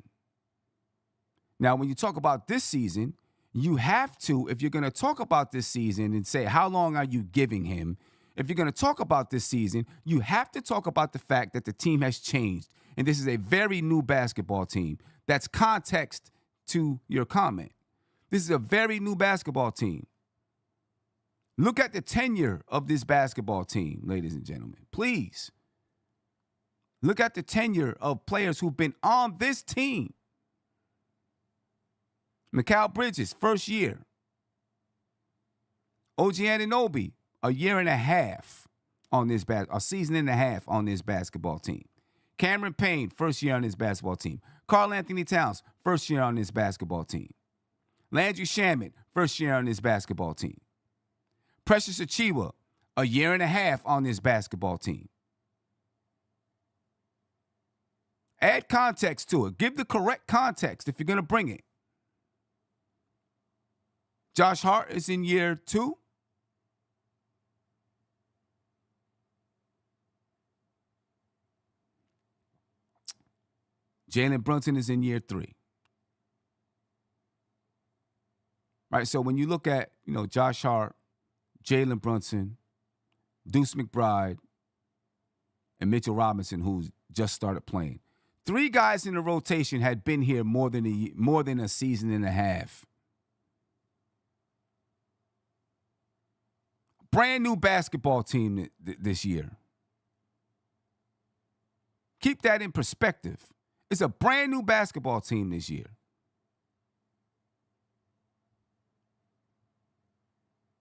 Now, when you talk about this season, you have to, if you're going to talk about this season and say, how long are you giving him? If you're going to talk about this season, you have to talk about the fact that the team has changed. And this is a very new basketball team. That's context to your comment. This is a very new basketball team. Look at the tenure of this basketball team, ladies and gentlemen. Please. Look at the tenure of players who've been on this team. Mikal Bridges, first year. OG Anunoby, a year and a half on this a season and a half on this basketball team. Cameron Payne, first year on this basketball team. Karl Anthony Towns, first year on this basketball team. Landry Shamet, first year on this basketball team. Precious Achiuwa, a year and a half on this basketball team. Add context to it. Give the correct context if you're going to bring it. Josh Hart is in year 2. Jalen Brunson is in year 3. Right, so when you look at, Josh Hart, Jalen Brunson, Deuce McBride, and Mitchell Robinson, who's just started playing. 3 guys in the rotation had been here more than a season and a half. Brand new basketball team this year. Keep that in perspective. It's a brand new basketball team this year.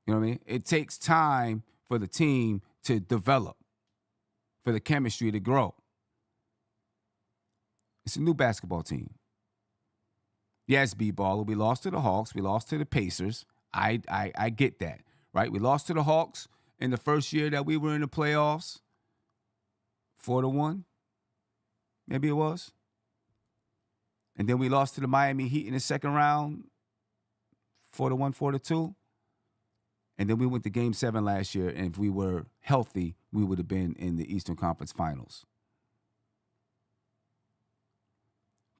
You know what I mean? It takes time for the team to develop, for the chemistry to grow. It's a new basketball team. Yes, B-Baller, we lost to the Hawks. We lost to the Pacers. I get that, right? We lost to the Hawks in the first year that we were in the playoffs. 4-1, maybe it was. And then we lost to the Miami Heat in the second round, 4-1, 4-2. And then we went to Game 7 last year, and if we were healthy, we would have been in the Eastern Conference Finals.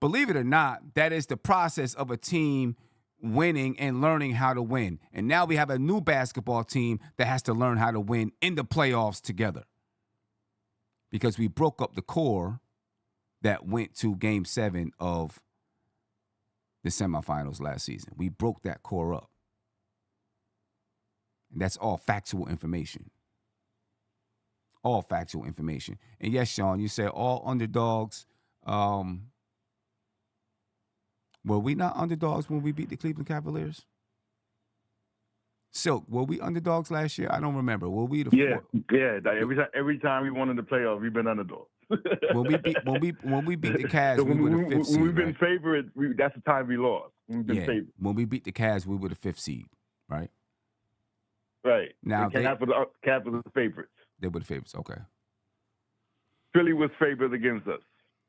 Believe it or not, that is the process of a team winning and learning how to win. And now we have a new basketball team that has to learn how to win in the playoffs together. Because we broke up the core that went to Game 7 of the semifinals last season. We broke that core up. And that's all factual information. All factual information. And yes, Sean, you said all underdogs. Were we not underdogs when we beat the Cleveland Cavaliers? Silk, were we underdogs last year? I don't remember. Were we the Every time we won in the playoffs, we've been underdogs. when we beat the Cavs, so we were the 5th seed. When we've been favored, that's the time we lost. We've been favored. When we beat the Cavs, we were the 5th seed, right? Right. Now Cavs were the favorites. They were the favorites. Okay. Philly was favored against us.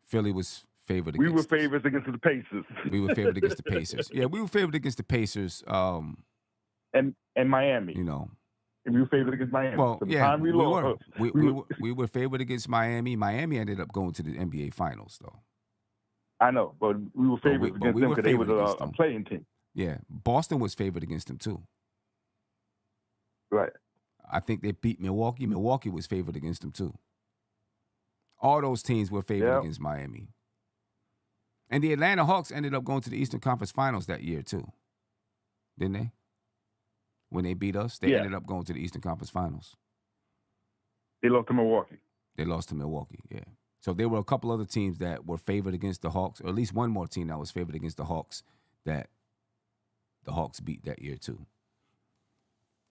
Philly was favored against We were us. favored against the Pacers. We were favored against the Pacers. Yeah, we were favored against the Pacers. And Miami. And we were favored against Miami. Well, so the time we lost. We were favored against Miami. Miami ended up going to the NBA Finals, though. I know, but we were favored against them because they were a playing team. Yeah, Boston was favored against them, too. Right. I think they beat Milwaukee. Milwaukee was favored against them, too. All those teams were favored against Miami. And the Atlanta Hawks ended up going to the Eastern Conference Finals that year, too. Didn't they? When they beat us, they ended up going to the Eastern Conference Finals. They lost to Milwaukee. They lost to Milwaukee, yeah. So there were a couple other teams that were favored against the Hawks, or at least one more team that was favored against the Hawks that the Hawks beat that year, too.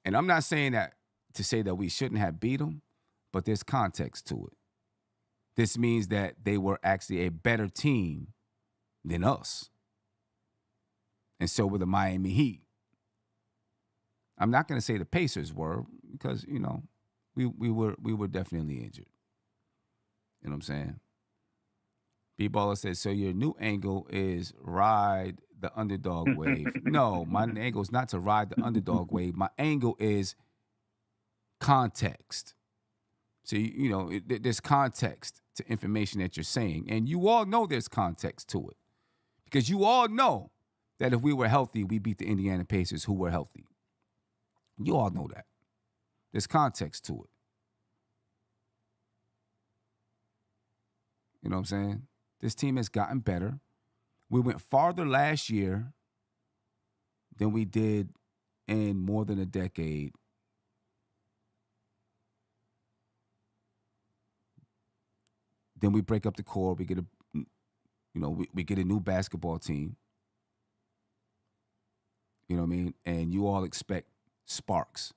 And I'm not saying that to say that we shouldn't have beat them, but there's context to it. This means that they were actually a better team than us. And so were the Miami Heat. I'm not going to say the Pacers were. because we were definitely injured. You know what I'm saying? B-Baller says, so your new angle is ride the underdog wave. No, my angle is not to ride the underdog wave. My angle is context. So, there's context to information that you're saying. And you all know there's context to it. Because you all know that if we were healthy, we beat the Indiana Pacers who were healthy. You all know that. There's context to it. You know what I'm saying? This team has gotten better. We went farther last year than we did in more than a decade. Then we break up the core. We get we get a new basketball team. You know what I mean? And you all expect sparks.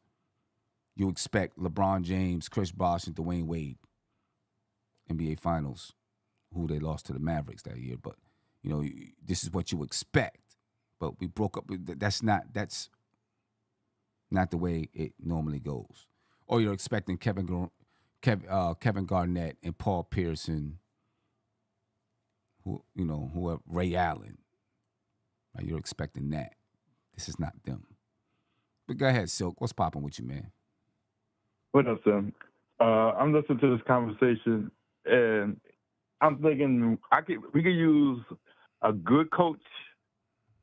You expect LeBron James, Chris Bosh, and Dwayne Wade. NBA Finals, who they lost to the Mavericks that year. But, this is what you expect. But we broke up. That's not the way it normally goes. Or you're expecting Kevin Garnett and Paul Pierce and who Ray Allen. Right? You're expecting that. This is not them. But go ahead, Silk. What's popping with you, man? What up, son? I'm listening to this conversation, and I'm thinking we could use a good coach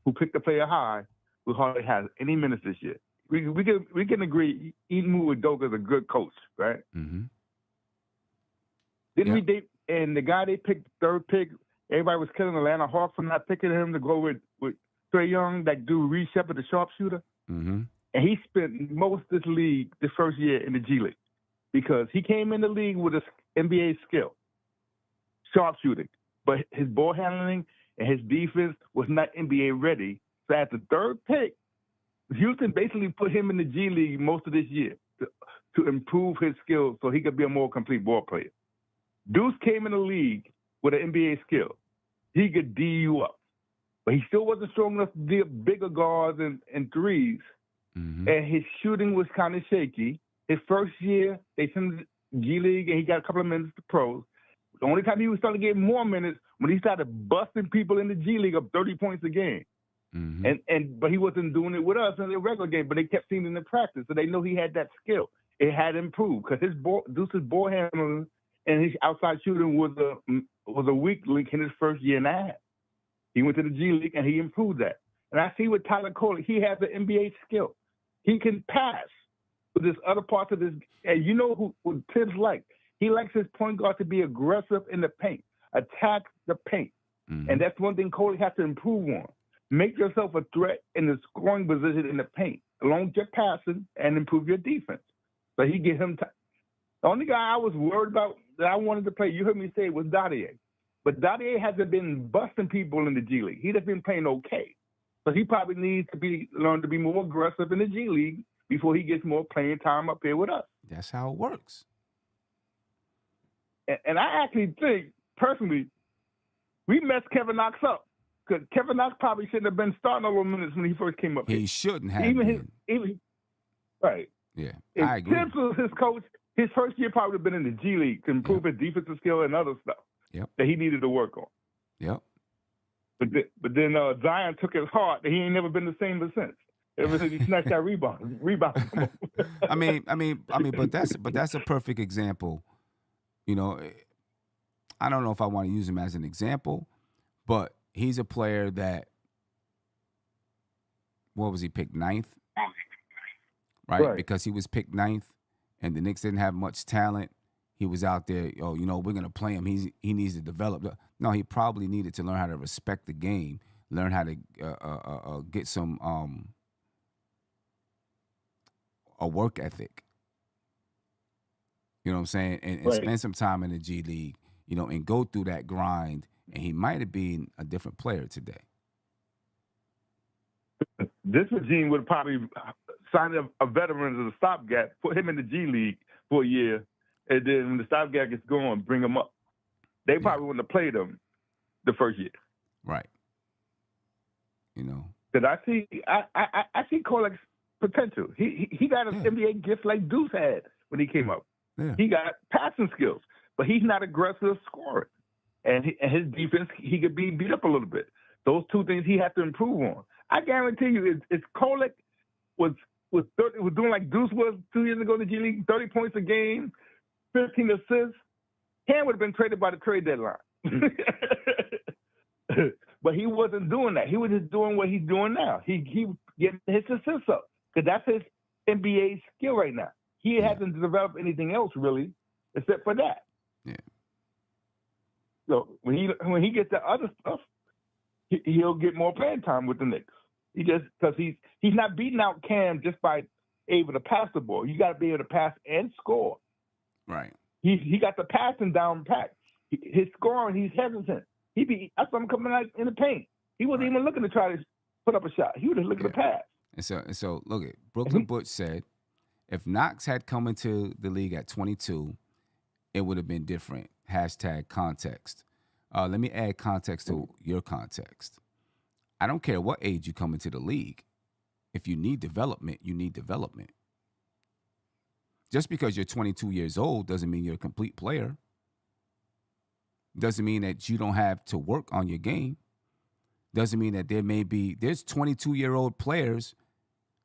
who picked the player high who hardly has any minutes this year. We can agree Emu Udoka is a good coach, right? Mm-hmm. And the guy they picked third pick, everybody was killing Atlanta Hawks for not picking him to go with Trae Young, that dude Reed Shepard, the sharpshooter. Mm-hmm. And he spent most of this league the first year in the G League because he came in the league with his NBA skill, sharpshooting, but his ball handling and his defense was not NBA ready. So at the third pick, Houston basically put him in the G League most of this year to improve his skills so he could be a more complete ball player. Deuce came in the league with an NBA skill. He could D you up. But he still wasn't strong enough to deal bigger guards and threes. Mm-hmm. And his shooting was kind of shaky. His first year, they sent him to the G League, and he got a couple of minutes to pros. The only time he was starting to get more minutes when he started busting people in the G League up 30 points a game. Mm-hmm. But he wasn't doing it with us in the regular game, but they kept seeing it in the practice, so they know he had that skill. It had improved because Deuce's ball handling and his outside shooting was a weak link in his first year and a half. He went to the G League and he improved that. And I see with Tyler Kolek, he has the NBA skill. He can pass with this other part of this. And you know what Tibbs like? He likes his point guard to be aggressive in the paint, attack the paint. Mm-hmm. And that's one thing Kolek has to improve on. Make yourself a threat in the scoring position in the paint, along with your passing, and improve your defense. So he get him the only guy I was worried about that I wanted to play, you heard me say, was Dottier. But Dottier hasn't been busting people in the G League. He just been playing okay. So he probably needs to learn to be more aggressive in the G League before he gets more playing time up here with us. That's how it works. And I actually think, personally, we messed Kevin Knox up. Because Kevin Knox probably shouldn't have been starting all those minutes when he first came up. He shouldn't have been. Right. Yeah, if I agree. Tibbs was his coach, his first year probably would have been in the G League to improve his defensive skill and other stuff that he needed to work on. Yep. But then Zion took his heart, and he ain't never been the same since. Ever since he snatched that rebound. I mean, but that's a perfect example. I don't know if I want to use him as an example, but he's a player that, what was he, picked 9th? Right? Because he was picked 9th, and the Knicks didn't have much talent. He was out there, we're going to play him. He needs to develop. No, he probably needed to learn how to respect the game, learn how to get some a work ethic. You know what I'm saying? And spend some time in the G League, and go through that grind. And he might have been a different player today. This regime would probably sign a veteran as a stopgap, put him in the G League for a year, and then when the stopgap gets going, bring him up. They probably wouldn't have played him the first year. Right. Because I see Kolek potential. He got an NBA gift like Deuce had when he came up. Yeah. He got passing skills, but he's not aggressive scoring. And his defense, he could be beat up a little bit. Those two things he has to improve on. I guarantee you, if Kolek was doing like Deuce was 2 years ago in the G League, 30 points a game, 15 assists, Cam would have been traded by the trade deadline. But he wasn't doing that. He was just doing what he's doing now. He getting his assists up because that's his NBA skill right now. He hasn't developed anything else really except for that. Yeah. So when he gets the other stuff, he'll get more playing time with the Knicks. He just because he's not beating out Cam just by able to pass the ball. You got to be able to pass and score. Right. He got the passing down pat. His scoring, he's hesitant. I saw him coming out in the paint. He wasn't even looking to try to put up a shot. He was just looking to pass. And so look at Brooklyn Butch said, if Knox had come into the league at 22, it would have been different. #context. Let me add context to your context. I don't care what age you come into the league. If you need development, you need development. Just because you're 22 years old doesn't mean you're a complete player. Doesn't mean that you don't have to work on your game. Doesn't mean that there's 22-year-old players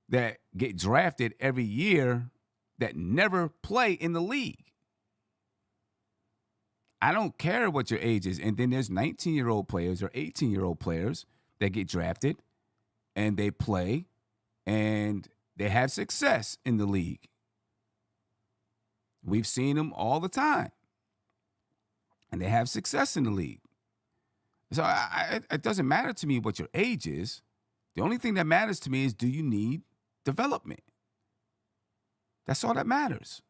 that get drafted every year that never play in the league. I don't care what your age is. And then there's 19-year-old players or 18-year-old players that get drafted and they play and they have success in the league. We've seen them all the time. And they have success in the league. So it doesn't matter to me what your age is. The only thing that matters to me is, do you need development? That's all that matters.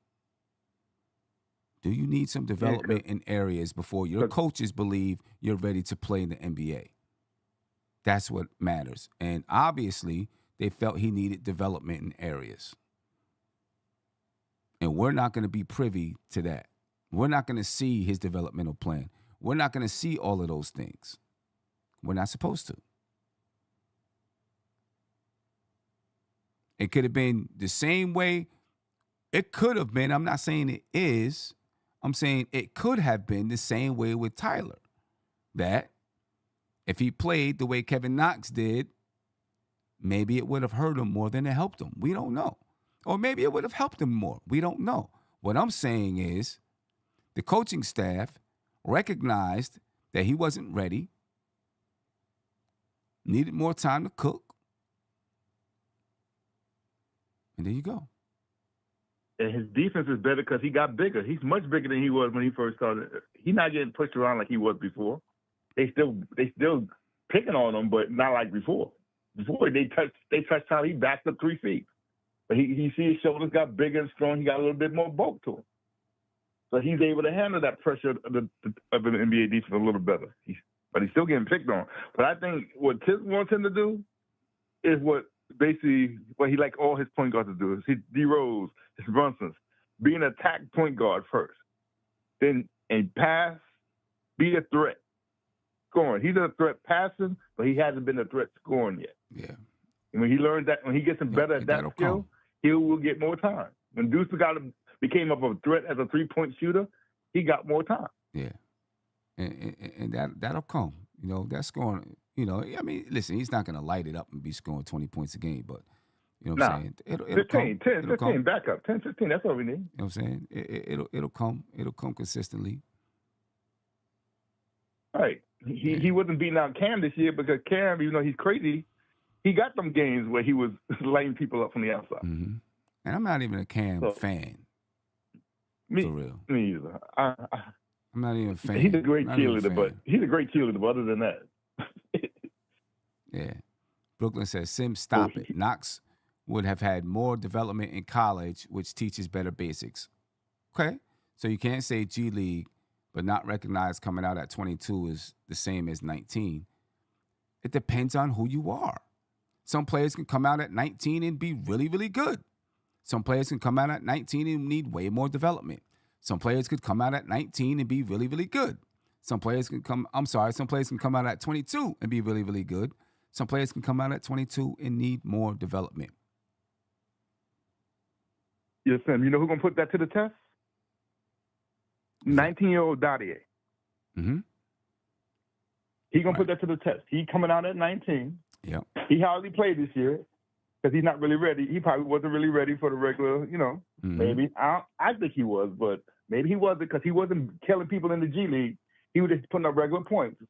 Do you need some development in areas before your coaches believe you're ready to play in the NBA? That's what matters. And obviously, they felt he needed development in areas. And we're not going to be privy to that. We're not going to see his developmental plan. We're not going to see all of those things. We're not supposed to. It could have been the same way. It could have been. I'm not saying it is. I'm saying it could have been the same way with Tyler. That if he played the way Kevin Knox did, maybe it would have hurt him more than it helped him. We don't know. Or maybe it would have helped him more. We don't know. What I'm saying is the coaching staff recognized that he wasn't ready, needed more time to cook, and there you go. And his defense is better because he got bigger. He's much bigger than he was when he first started. He's not getting pushed around like he was before. They still picking on him, but not like before. Before they touched how he backed up 3 feet. But he see his shoulders got bigger and strong. He got a little bit more bulk to him. So he's able to handle that pressure of the NBA defense a little better. But he's still getting picked on. But I think what Tiz wants him to do is what he like all his point guards to do. Is D-Rose, his Brunsons, be an attack point guard first. Then and pass, be a threat. Scoring. He's a threat passing, but he hasn't been a threat scoring yet. Yeah. And when he learns that, when he gets better at that skill, he will get more time. When Deuce became up a threat as a 3-point shooter, he got more time. Yeah. And that'll come. You know, that's scoring, you know, I mean, listen, he's not going to light it up and be scoring 20 points a game, but, you know what I'm saying? It'll 15, come. 10, 15, back up. 10, 15, that's all we need. You know what I'm saying? It'll come. It'll come consistently. Right. He wasn't beating out Cam this year because Cam, even though he's crazy, he got them games where he was lighting people up from the outside. Mm-hmm. And I'm not even a Cam fan. For real. Me either. I'm not even a fan. He's a great cheerleader, but other than that. Yeah. Brooklyn says, Sim, stop it. Knox would have had more development in college, which teaches better basics. Okay. So you can't say G League, but not recognized coming out at 22 is the same as 19. It depends on who you are. Some players can come out at 19 and be really, really good. Some players can come out at 19 and need way more development. Some players could come out at 19 and be really, really good. Some players can come out at 22 and be really, really good. Some players can come out at 22 and need more development. just said, you know who's going to put that to the test? 19-year-old Dadier. Mm-hmm. He's going to put that to the test. He coming out at 19. Yep. He hardly played this year because he's not really ready. He probably wasn't really ready for the regular, maybe. I think he was, but maybe he wasn't because he wasn't killing people in the G League. He was just putting up regular points.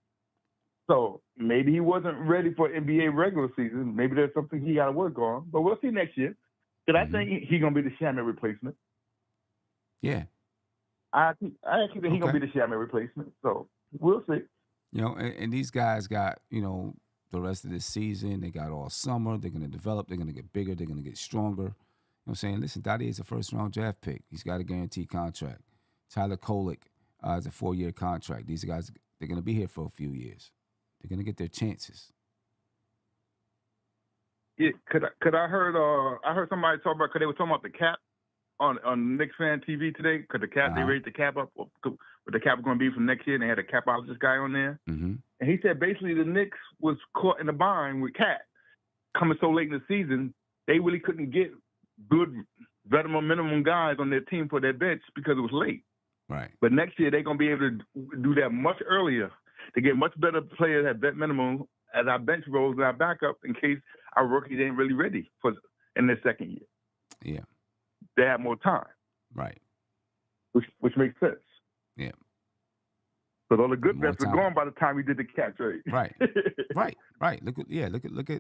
So maybe he wasn't ready for NBA regular season. Maybe there's something he got to work on. But we'll see next year. Because I think he's going to be the Shamet replacement. Yeah. I actually think he's going to be the Shamet replacement. So we'll see. And these guys got, the rest of this season. They got all summer. They're going to develop. They're going to get bigger. They're going to get stronger. You know what I'm saying? Listen, Dottie is a first-round draft pick. He's got a guaranteed contract. Tyler Kolek has a 4-year contract. These guys, they're going to be here for a few years. They're going to get their chances. Yeah, I heard somebody talk about, because they were talking about the cap on Knicks fan TV today, because the cap, they raised the cap up, what the cap was going to be for next year, and they had a capologist guy on there. Mm-hmm. And he said basically the Knicks was caught in a bind with Cat coming so late in the season, they really couldn't get good veteran minimum guys on their team for their bench because it was late. Right. But next year they're going to be able to do that much earlier to get much better players at vet minimum as our bench rolls and our backup in case our rookies ain't really ready in their second year. Yeah. They have more time. Right. Which makes sense. Yeah. But all the good bets were gone by the time we did the cat trade. Right. Right. Look at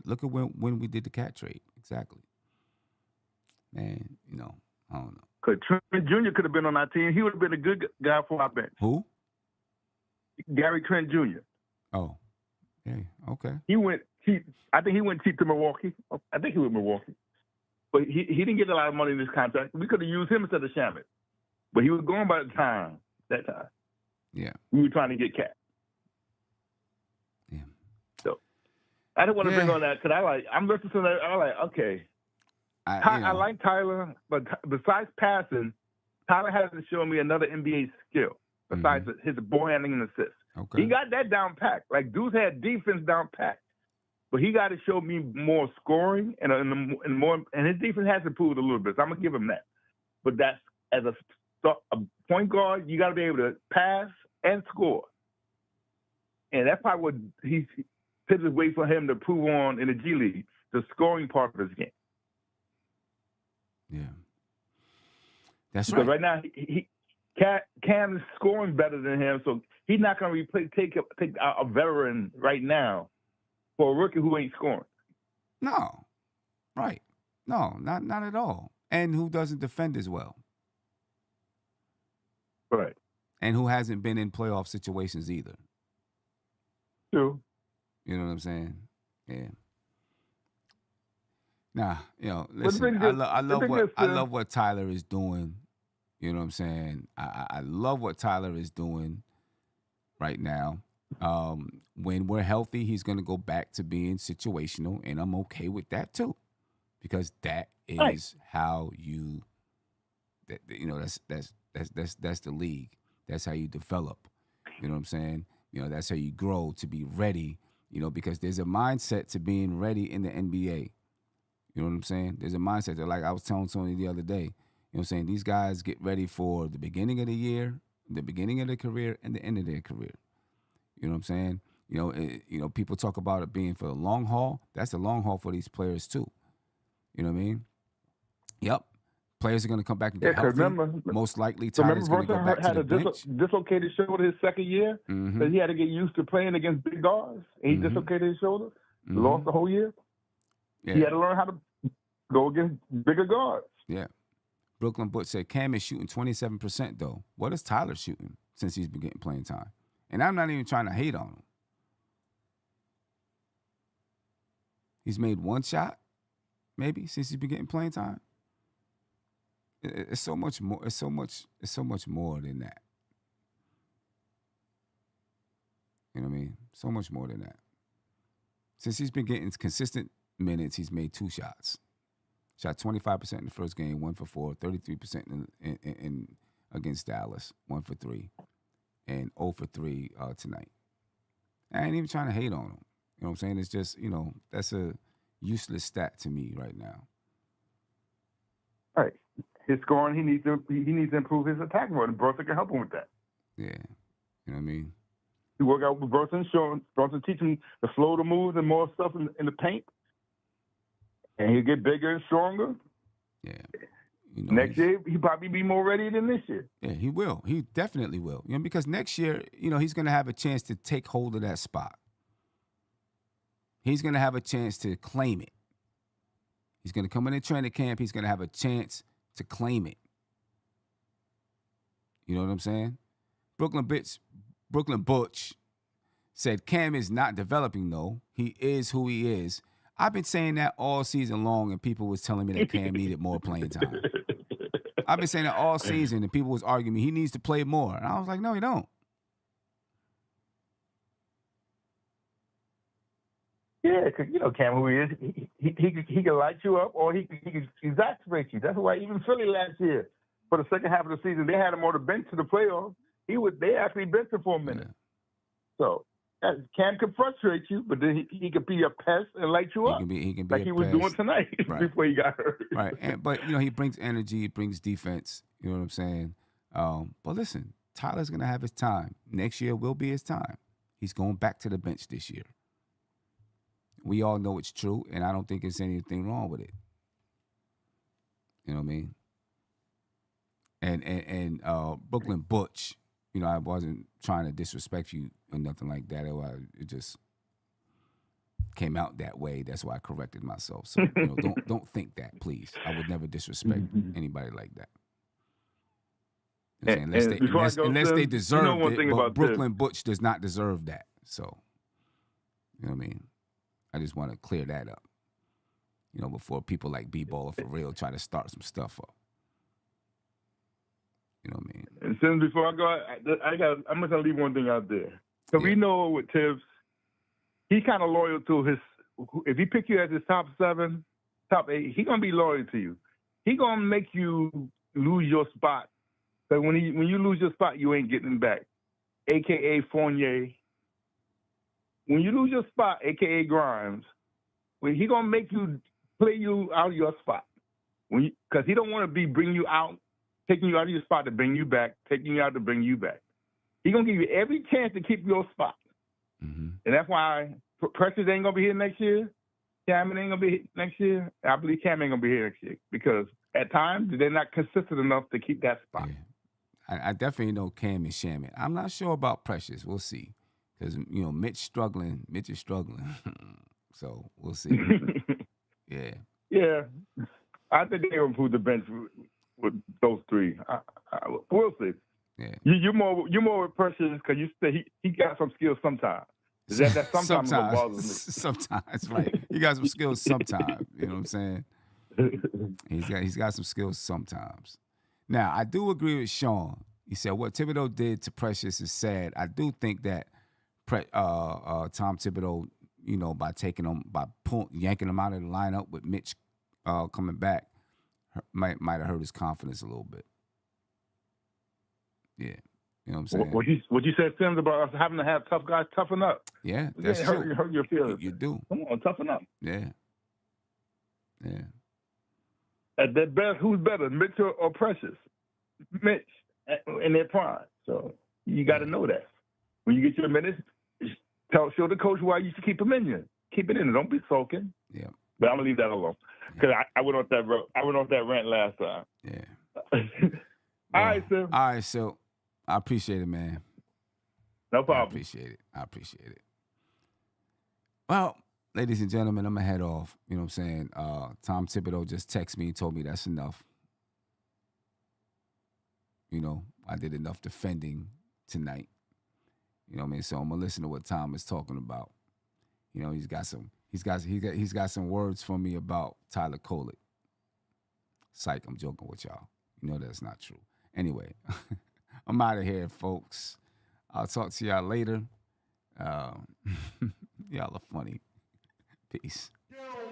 when we did the cat trade. Exactly. Man, I don't know. Because Trent Jr. could have been on our team. He would have been a good guy for our bench. Who? Gary Trent Jr. Oh. Hey, okay. I think he went cheap to Milwaukee. I think he went Milwaukee. But he didn't get a lot of money in this contract. We could have used him instead of Shamet. But he was gone by that time. Yeah. We were trying to get Cat. Yeah. So I don't want to bring on that because I'm listening to that. I'm like, okay. I like Tyler, but besides passing, Tyler hasn't shown me another NBA skill besides his ball handling and assists. Okay. He got that down packed. Like, dudes had defense down packed. But he got to show me more scoring and more, and his defense has improved a little bit. So I'm gonna give him that. But that's as a point guard, you got to be able to pass and score, and that's probably what he's his way for him to prove on in the G League, the scoring part of his game. Yeah, that's because right. Right now, Cam is scoring better than him, so he's not gonna take a veteran right now for a rookie who ain't scoring. No. Right. No, not at all. And who doesn't defend as well. Right. And who hasn't been in playoff situations either. True. You know what I'm saying? Yeah. Nah, listen, I love what Tyler is doing. You know what I'm saying? I love what Tyler is doing right now. When we're healthy, he's going to go back to being situational, and I'm okay with that too, because that is how that's the league. That's how you develop. You know what I'm saying? That's how you grow to be ready. Because there's a mindset to being ready in the NBA. You know what I'm saying? There's a mindset that, like I was telling Tony the other day. You know what I'm saying? These guys get ready for the beginning of the year, the beginning of their career, and the end of their career. You know what I'm saying? People talk about it being for the long haul. That's the long haul for these players too. You know what I mean? Yep. Players are going to come back and get healthy. Most likely, Tyler's going to go back to the bench. Dislocated shoulder his second year because he had to get used to playing against big guards. And he dislocated his shoulder, lost the whole year. Yeah. He had to learn how to go against bigger guards. Yeah. Brooklyn Butch said Cam is shooting 27% though. What is Tyler shooting since he's been getting playing time? And I'm not even trying to hate on him. He's made one shot, maybe, since he's been getting playing time. It's so much more. It's so much more than that. You know what I mean? So much more than that. Since he's been getting consistent minutes, he's made 2 shots. Shot 25% in the first game, 1 for 4, 33% in against Dallas, 1 for 3, and 0 for 3 tonight. I ain't even trying to hate on him. You know what I'm saying? It's just, that's a useless stat to me right now. Right. his scoring. He needs to improve his attack run. And Burton can help him with that. Yeah, you know what I mean. He work out with Burton, Burton teach him the flow, the moves, and more stuff in the paint, and he'll get bigger and stronger. Yeah. You know, next year, he'll probably be more ready than this year. Yeah, he will. He definitely will. You know, because next year, you know, he's going to have a chance to take hold of that spot. He's going to have a chance to claim it. He's going to come in the training camp. He's going to have a chance to claim it. You know what I'm saying? Brooklyn Butch said Cam is not developing, though. He is who he is. I've been saying that all season long, and people was telling me that Cam needed more playing time. I've been saying that all season, and people was arguing me he needs to play more. And I was like, no, he don't. Yeah, because you know Cam who he is. He can light you up, or he can exasperate you. That's why even Philly last year, for the second half of the season, they had him on the bench to the playoffs. They actually benched him for a minute. Yeah. So Cam can frustrate you, but then he can be a pest and light you up. He can be like he was doing tonight before he got hurt. Right, but you know he brings energy, he brings defense. You know what I'm saying? But listen, Tyler's gonna have his time. Next year will be his time. He's going back to the bench this year. We all know it's true, and I don't think there's anything wrong with it. You know what I mean? And Brooklyn Butch, you know, I wasn't trying to disrespect you or nothing like that. It just came out that way. That's why I corrected myself. So you know, don't think that, please. I would never disrespect anybody like that. You know unless they deserve it. But Brooklyn Butch does not deserve that. So you know what I mean? I just want to clear that up. You know, before people like B-Baller for real try to start some stuff up. You know what I mean? And since before I go, I'm just gonna leave one thing out there. So we know with Tibbs, he's kind of loyal to his. If he pick you as his top 7, top 8, he's gonna be loyal to you. He's gonna make you lose your spot. But when you lose your spot, you ain't getting it back. AKA Fournier. When you lose your spot, AKA Grimes, he gonna make you play you out of your spot. Because he don't want to be bringing you out, taking you out of your spot to bring you back, taking you out to bring you back. He's going to give you every chance to keep your spot. Mm-hmm. And that's why Precious ain't going to be here next year. Cam ain't going to be here next year. I believe Cam ain't going to be here next year because at times they're not consistent enough to keep that spot. Yeah. I definitely know Cam is shamming. I'm not sure about Precious. We'll see. Because, you know, Mitch is struggling. So we'll see. Yeah. Yeah. I think they'll improve the bench with those three. We'll see. Yeah. You're more with Precious because you say he got some skills sometimes. That sometimes what bothers me. Sometimes, right. He got some skills sometimes. You know what I'm saying? He's got some skills sometimes. Now, I do agree with Sean. He said what Thibodeau did to Precious is sad. I do think that Tom Thibodeau, you know, by yanking him out of the lineup with Mitch coming back, might have hurt his confidence a little bit. Yeah, you know what I'm saying. What you said, Sims, about us having to have tough guys toughen up. Yeah, that's true. Hurt your feelings. You do. Come on, toughen up. Yeah. At their best, who's better, Mitchell or Precious? Mitch in their prime. So you got to know that. When you get your minutes, show the coach why you should keep him in you. Keep it in. Don't be sulking. Yeah. But I'm gonna leave that alone because I went off that rant last time. Yeah. All right, sir. All right, so I appreciate it, man. No problem. I appreciate it. Well, ladies and gentlemen, I'm gonna head off. You know what I'm saying? Tom Thibodeau just texted me and told me that's enough. You know, I did enough defending tonight. You know what I mean? So I'm gonna listen to what Tom is talking about. You know, he's got some words for me about Tyler Kolek. Psych, I'm joking with y'all. You know that's not true. Anyway, I'm out of here, folks. I'll talk to y'all later. Y'all are funny. Peace.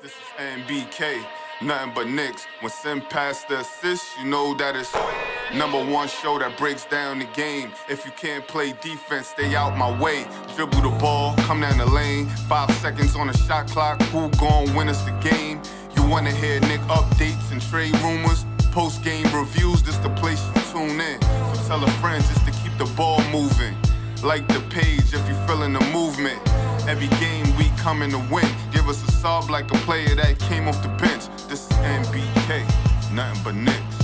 This is NBK, nothing but Knicks. When Sim passed the assist, you know that it's #1 show that breaks down the game. If you can't play defense, stay out my way. Dribble the ball, come down the lane. 5 seconds on the shot clock, who gon' win us the game? You wanna hear Nick updates and trade rumors? Postgame reviews, this the place to tune in. So tell a friend just to keep the ball moving. Like the page if you feeling the movement. Every game we coming to win. Give us a sub like a player that came off the bench. This is NBK, nothing but Knicks.